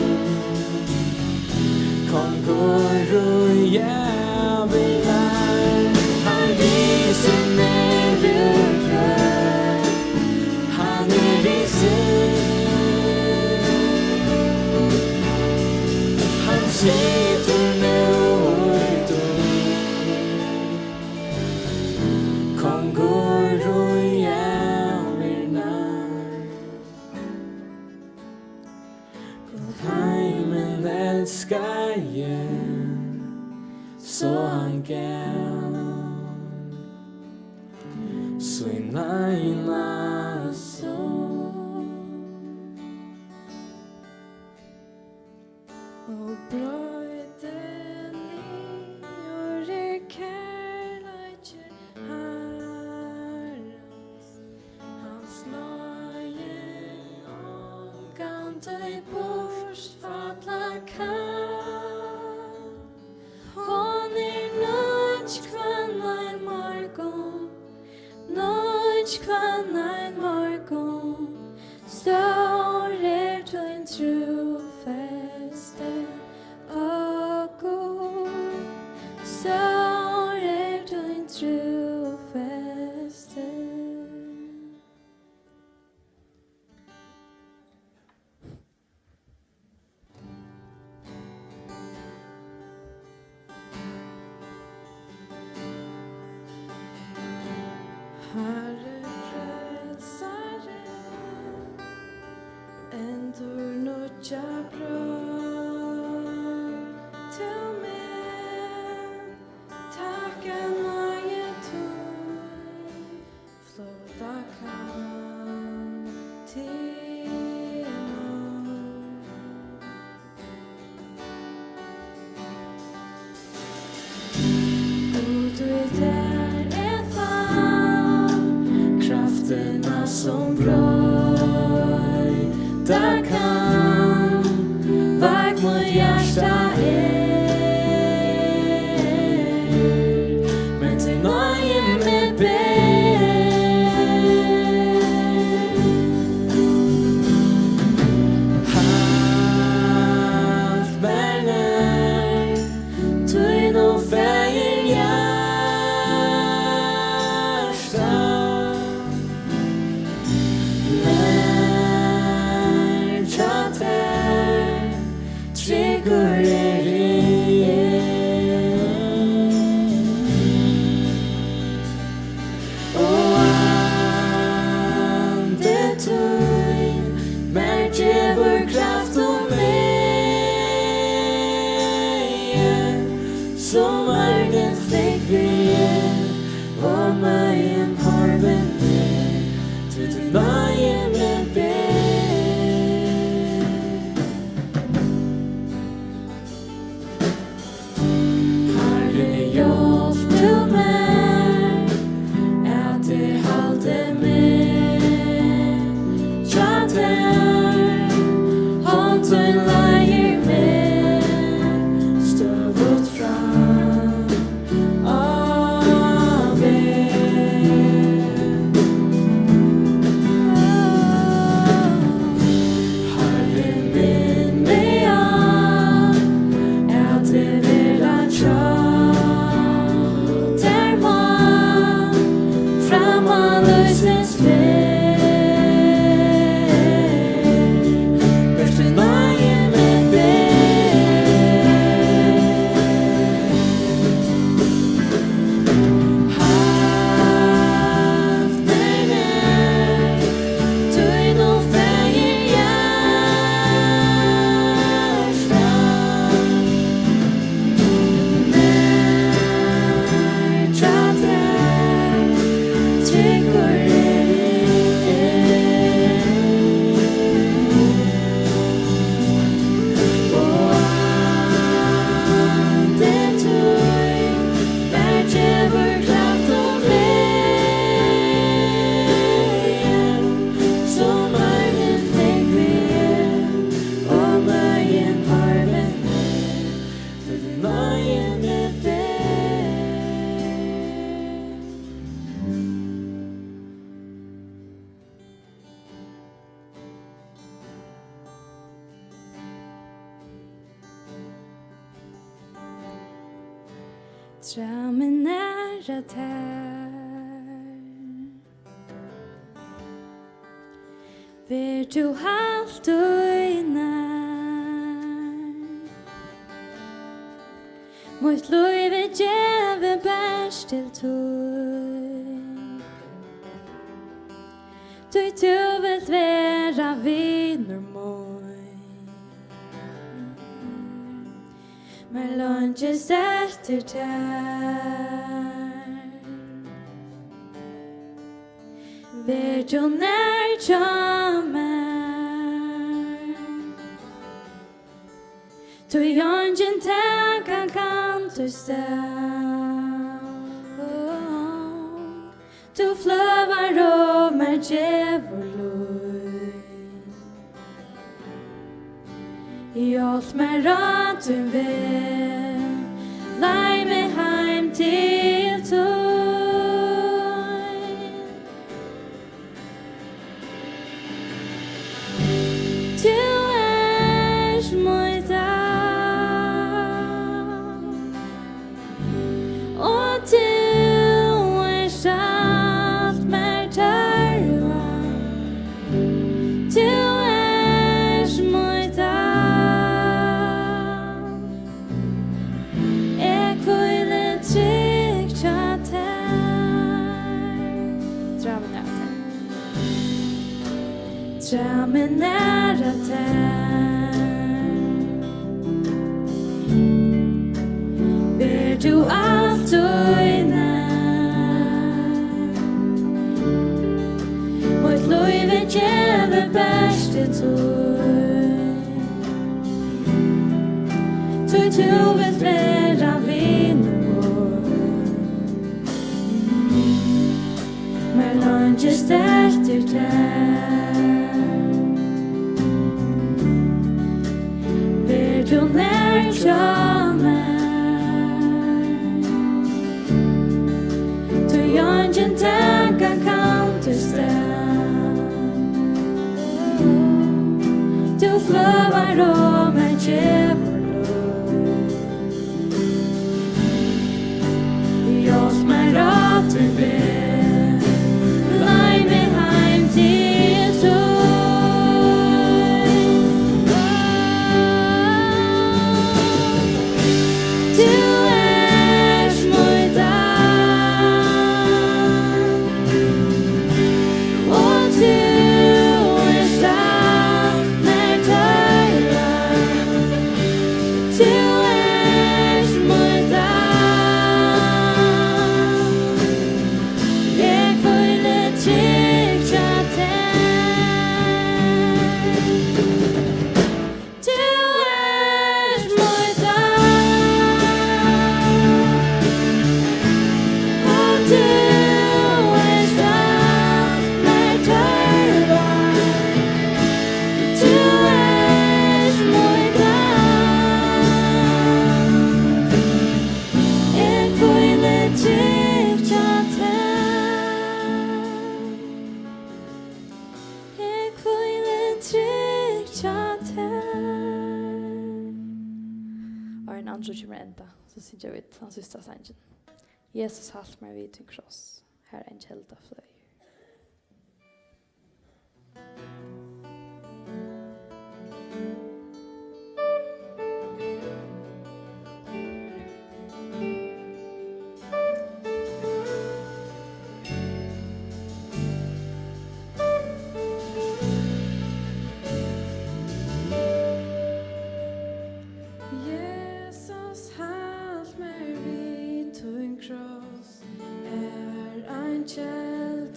S5: Kom går och jävlar. Han reser ner ur grön, han i sig. Han sitter nu och i dörr. Kom går och jävlar. God heimen älskar jag, så han gav. Så i naina sån och bröden i kärleke Herrens. Hans nåde omgant dig bort falla kan. Hon nöjd kvanna en morgon, nöjd kvanna en morgon. Stor din trofäste och god. Stor din trofäste. Herre frälsare, endur nutja bröd till mig. Tacka nöje tog, flåda kan till God du där är fan, krafterna som bröjda kan. Väg mot hjärta men till nöje med bär. Halt vänner, tog nog färger hjärsta. Lär tjater, tryggur
S4: Dra mig nära tär. Ver du halt och nær. Mot løyve djeve bærs til tøy. Du vilt vera vinur møy. Men lunches efter tær. Ver du nær tja mer. Du jöngen täka kan du stäv. Du flövar och mer djävuloj. Hjälp mig att du vill. Lej mig hem till tog. Dra mig nära tär. Ber du allt och när. Mot löjve djäve bärs till tøy. Tøy du vill vera vinur. Men lunches efter tär. Du nær tja mer. Du jöngen täka kan du stäv. Du flövar och med djävuloj. Hjälp mig att du vill. Lej mig hem till tog.
S8: Så sitter jag vid den sista sangen. Jesus halt mig vid din kross. Här är en kälta flöj.
S4: Halt mig vid din kross. Är en kälta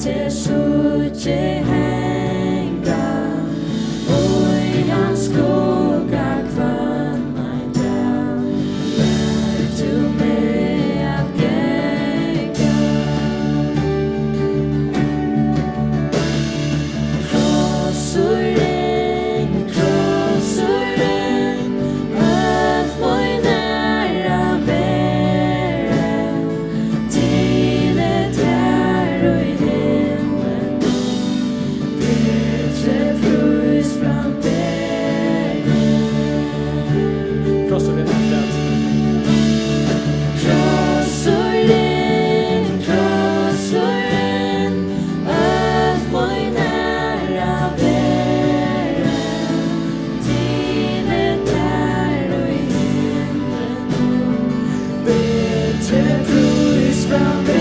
S4: til suche henga oi hans skugga kvann mein dag lær du meg at ganga krossuren at moi næra være til et her og i himmelen bedre brus fram bedre
S3: Krossar vi den här
S4: krossuren at moi næra være til et her og i himmelen bedre brus fram bedre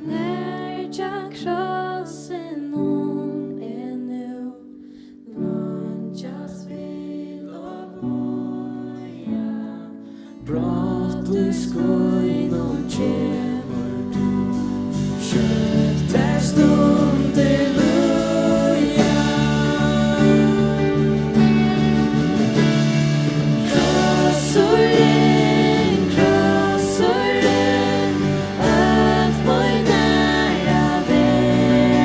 S4: Närja krossen hon nu lunchas vill och boja Brått i skoin och kämmer du Kött är stunder luja Krossuren att moi nära være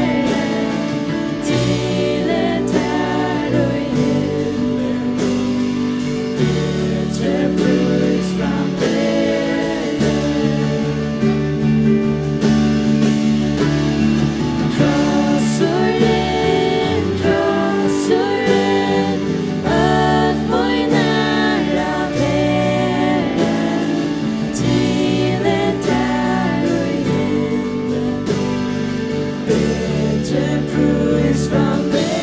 S4: till ett här och i himmelen bedre brus fram bedre krossuren att moi nära være till ett här och i himmelen bedre brus fram bedre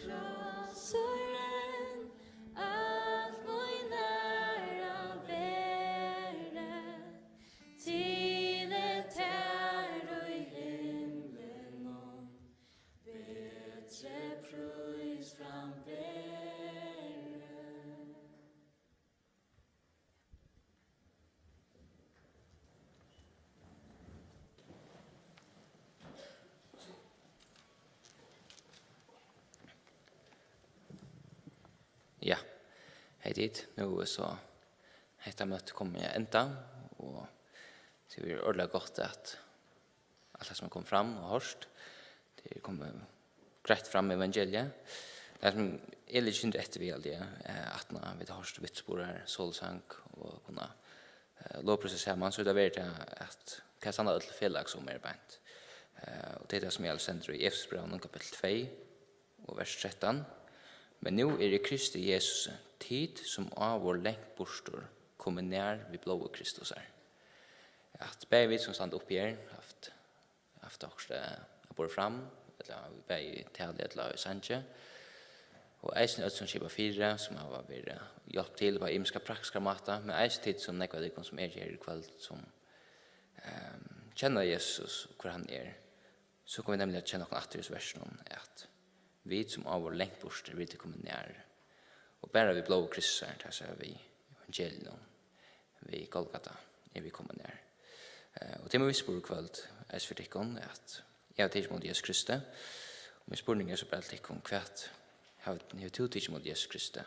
S4: Krossuren att moi nära være till ett här och i himmelen bedre brus fram bedre
S1: Ja, hej dit. Nu så hetta möte kommer jag ända och så vi är ordentligt gott att alla som kom fram och hörst det kommer grejt fram i evangeliet. Det som är lite synd efter vi alltid att när vi hörst vitsporar solsang och kunna lovprocessa man så det vet att kan stanna ett fellag som är bänt. Och det är det som jag sänder i Efesierbrevet kapitel 2 och vers 13. Men nu är det Kristi Jesus tid som av vår längt bostor kommer nær vid blåa Kristus är. Att bäg vi som stand upp här haft också att bor fram eller bäg till eller sanje och eisen som skipa 4 som har varit hjälpt till på imska praktiska mata men eisen tid som nekva det som är här ikväll som känner Jesus och hur han är så kommer vi nämligen att känna någon attrus versen om att vi som av vår längt bort vill komma nær. Och bara vi blå Kristus här så vi evangelium. Vi Golgata är vi kommer nær. Och det må vi spår kväll är för tikon att jag har tid mot Jesus Kristus. Och min spårning är så bara tikon kvärt har ni två tid mot Jesus Kristus.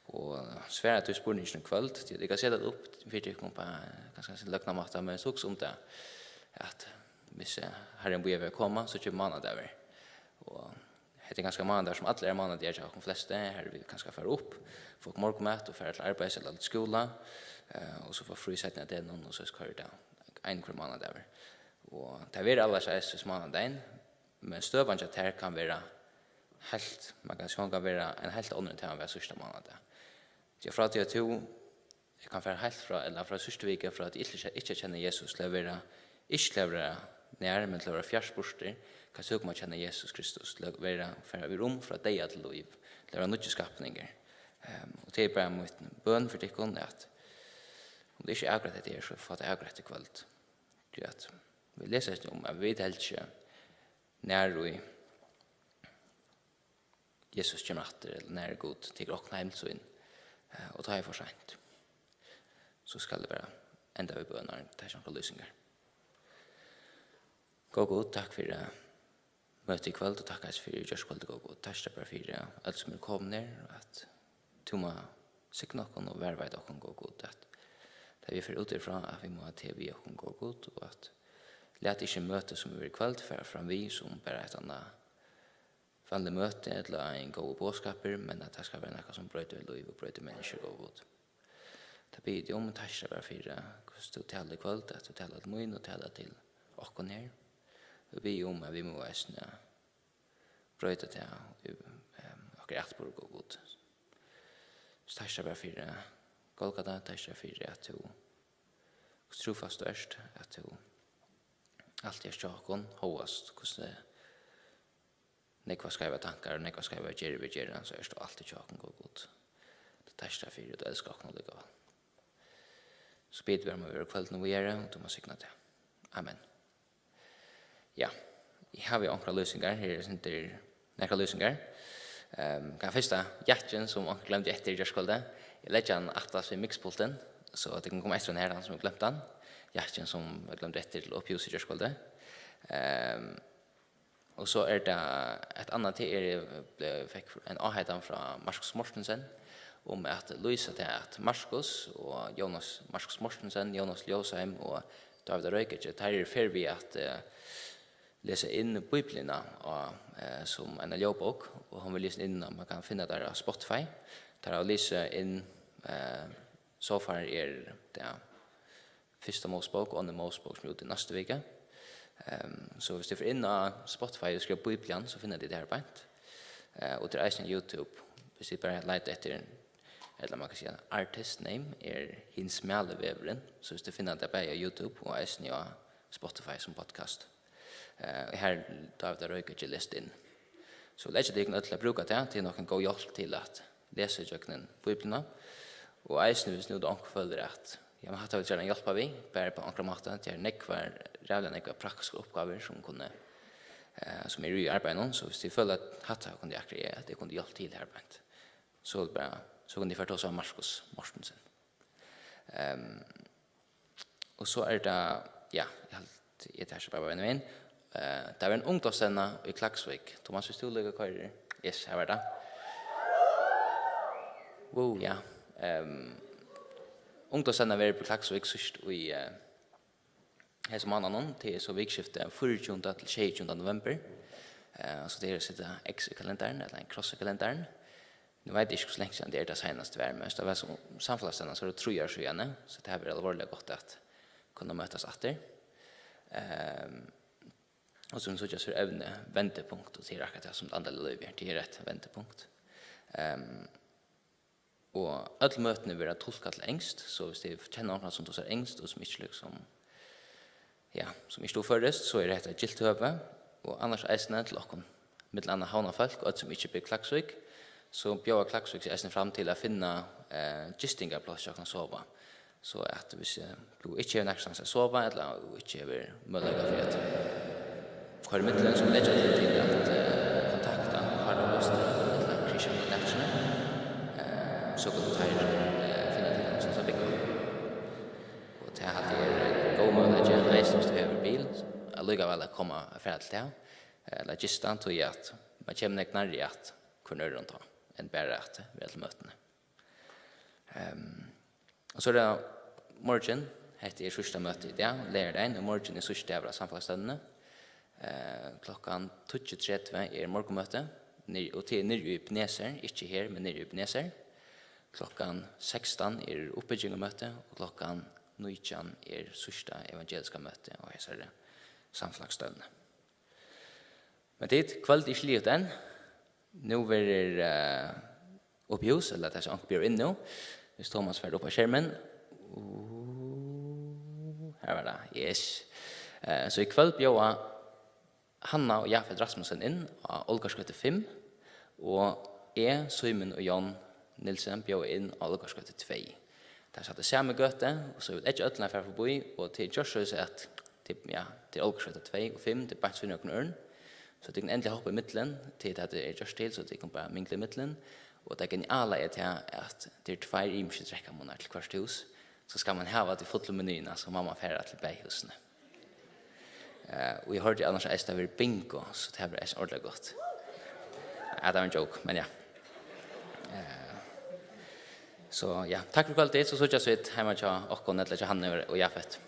S1: Och svära till spårningen kväll det kan sätta upp för tikon på ganska lökna matta men så också om det att hvis Herren behöver komma så kommer man där. Och det är ganska många där som alla är många där jag de flesta här vi kanske fara upp få morgonmat och fara till arbete eller till skola och så får frisättning det någon och så ska det en kvar månad där Og det er alla Jesus månaden, men støvan til her kan være helt, man kan sjå kan være en helt annen til å være sørste måned. Så fra til jeg kan være helt fra, eller fra sørste vike, fra at jeg ikke kjenner Jesus, til å være, ikke til å være nær, men til å være fjersborster, kan søke om å kjenne Jesus Kristus, til å være fra rom fra deg til liv, til å være nødvendige skapninger. Og det er bare mot bøn for dere, at om det ikke er akkurat det, så får det akkurat i kveld. Det er at vi leser ikke om, at vi vet helt ikke nær og Jesus kommer etter, eller nær god til åkne hjem så inn, og ta i for sent. Så skal det bare enda vi bønner til sånne løsninger. Gå god, takk for møtet i kveld, og takk for gjørskveld, gå god. Takk bare for alt som kommet ned, og at du må sikre noen og være vei dere gå god. At det vi får utifra, at vi må ha til vi dere gå god, og at lät ikke møte som vi i kveld, for fram vi som bare et annet vanlig møte, eller en god båtskaper, men at det skal være noe som brøyter liv og brøyter mennesker gå god. Det blir det om, takk bare for hvordan du taler i kveld, at du taler til min og taler til åkken her. Det blir om at vi må brøyte til akkurat på gå god. Så takk bare for Golgata, takk for at du trofast og erst, at du alltid er stjåkon, hovast, hvordan nekva skriva tankar, nekva skriva gjerri, så er det alltid stjåkon gå god. Det tærstar fyrir, og du elskar okkur lika vel. Så bid vi om å være kvelden vi gjør, og du må signa det. Amen. Ja, jeg har vi ankra løsningar, her er nekra løsningar. Kan fyrsta hjertjen som ankra glemte etter gjørskvaldet. Jeg legger han atlas ved mixpulten, så det kan komme etter den her, han som har glemt han. Hjertjen som har glemt etter til Opið i gjørskvaldet. Og så er det et annet til, jeg fikk en avheitan fra Markus Mortensen, om at Louisa til at Markus og Markus Mortensen, Jonas Ljøsheim og David Røykert, der er fer vi at lese inn Bibelina som en ljøbok, og han vil lese inn, man kan finne der av Spotify, der å lese inn, så far er det første Mosebok og andre Mosebok som er ute i neste vike. Så hvis du får inn av Spotify og skriver Bibelen, så finner de det her beint. Og til eisen YouTube, hvis du bare leter etter eller man kan si en artist name er Hins Mæleveveren, så hvis du finner det bare på YouTube og eisen på Spotify som podcast. Her David Røyker ikke lest inn. Så det er ikke det ikke til å bruke det, til noen god hjelp til at lese jøkkenen Bibelene. Og eisen hvis nå dere føler at jeg må ha til å gjøre en hjelp av vi, bare på ankra måte, til nekvar praktiske oppgaver som kunne som er i arbeidet, så hvis de føler at hatt kunne jeg akkurat at det kunne hjelpe til i arbeidet, så kunne de ført også av Markus Mortensen. Og så er det, ja, jeg tar ikke bare venner min, det er en ungdomsstemme i Klaksvik. Thomas, hvis du lukker køyre? Yes, her var det. Wow, ja. Ungdomsstemme er på Klaksvik sørst i her som annan til så vikskiftet 24. til 22. november. Så det er å sitte X i kalenderen, eller en kross i kalenderen. Nu vet jeg ikke hvor lenge siden det er det seneste vær, men det var som Samfelagsstevnan, så er det 3 år siden, så det har vært alvorlig godt at kunne møtes etter. Og som så er evne vendepunkt, og til akkurat det som det andre løyver, til rett vendepunkt. Og alle møtene vil være tolket til engst, så hvis de kjenner noen som tar engst, og som ikke liksom som ikke stod først, så er det et gilt høve, og annars eisene til dere, med andre havnefolk, og som ikke blir Klaksvik, så bjør Klaksvik seg eisene frem til å finne gistingerplass til å kunne sove. Så at hvis du ikke har nærmest å sove, eller du ikke har mulighet for at hver midtelen som legger til at kontakta Harald Øster, eller Kristian og Netsjene, så kan du finne til den som er bygget. Og til at det er god mulighet, eisen hvis du har bil, allikevel å komme frem til det, eller gistan til at man kommer ikke nærmere at hvor nødvendig rundt da, enn bare at vi er til møtene. Og så er det morgen, heter det første møte i dag, lærerdein, og morgen er første av Samfelagsstevnene. Klokkan 12:30 er morgenmøte, og til nere i Pneser, ikke her, men nere i Pneser. Klokkan 16 er oppbyggingemøte, og klokkan 19 er første evangeliska møte, og her er det Samfelagsstevnan. Men det kvöld ikke livet enn. Nå blir det Opið hus, eller det er ikke blir inn nå. Hvis Thomas får opp på skjermen. Her var det, yes. Så i kvöld bjør Hanna og Jafet Rasmussen inn av Olgarskøtte 5, og Simon og Jan Nilsen bjør inn av Olgarskøtte 2. Der satt det samme gøte, og så er ikke øtlene for forbi, og til Joshua så at til Olgarskøtte 2 og 5, til bare Svinner og Ørn. Så de kan endelig hoppe i midtelen til det det er just til, så de kan bare mingle i midtelen. Og det geniale er til at det er 2 rimske drekkamåner til hvert hus, så skal man hava til fotle menyene, så mamma færre til beihusene. Og jeg hørte annars at det var bingo, så det var ordentlig godt. Ja, det var en joke, men ja. Så ja, takk for kvalitet, så jeg så hjemme til Åkon, eller til Hanne og Jafet.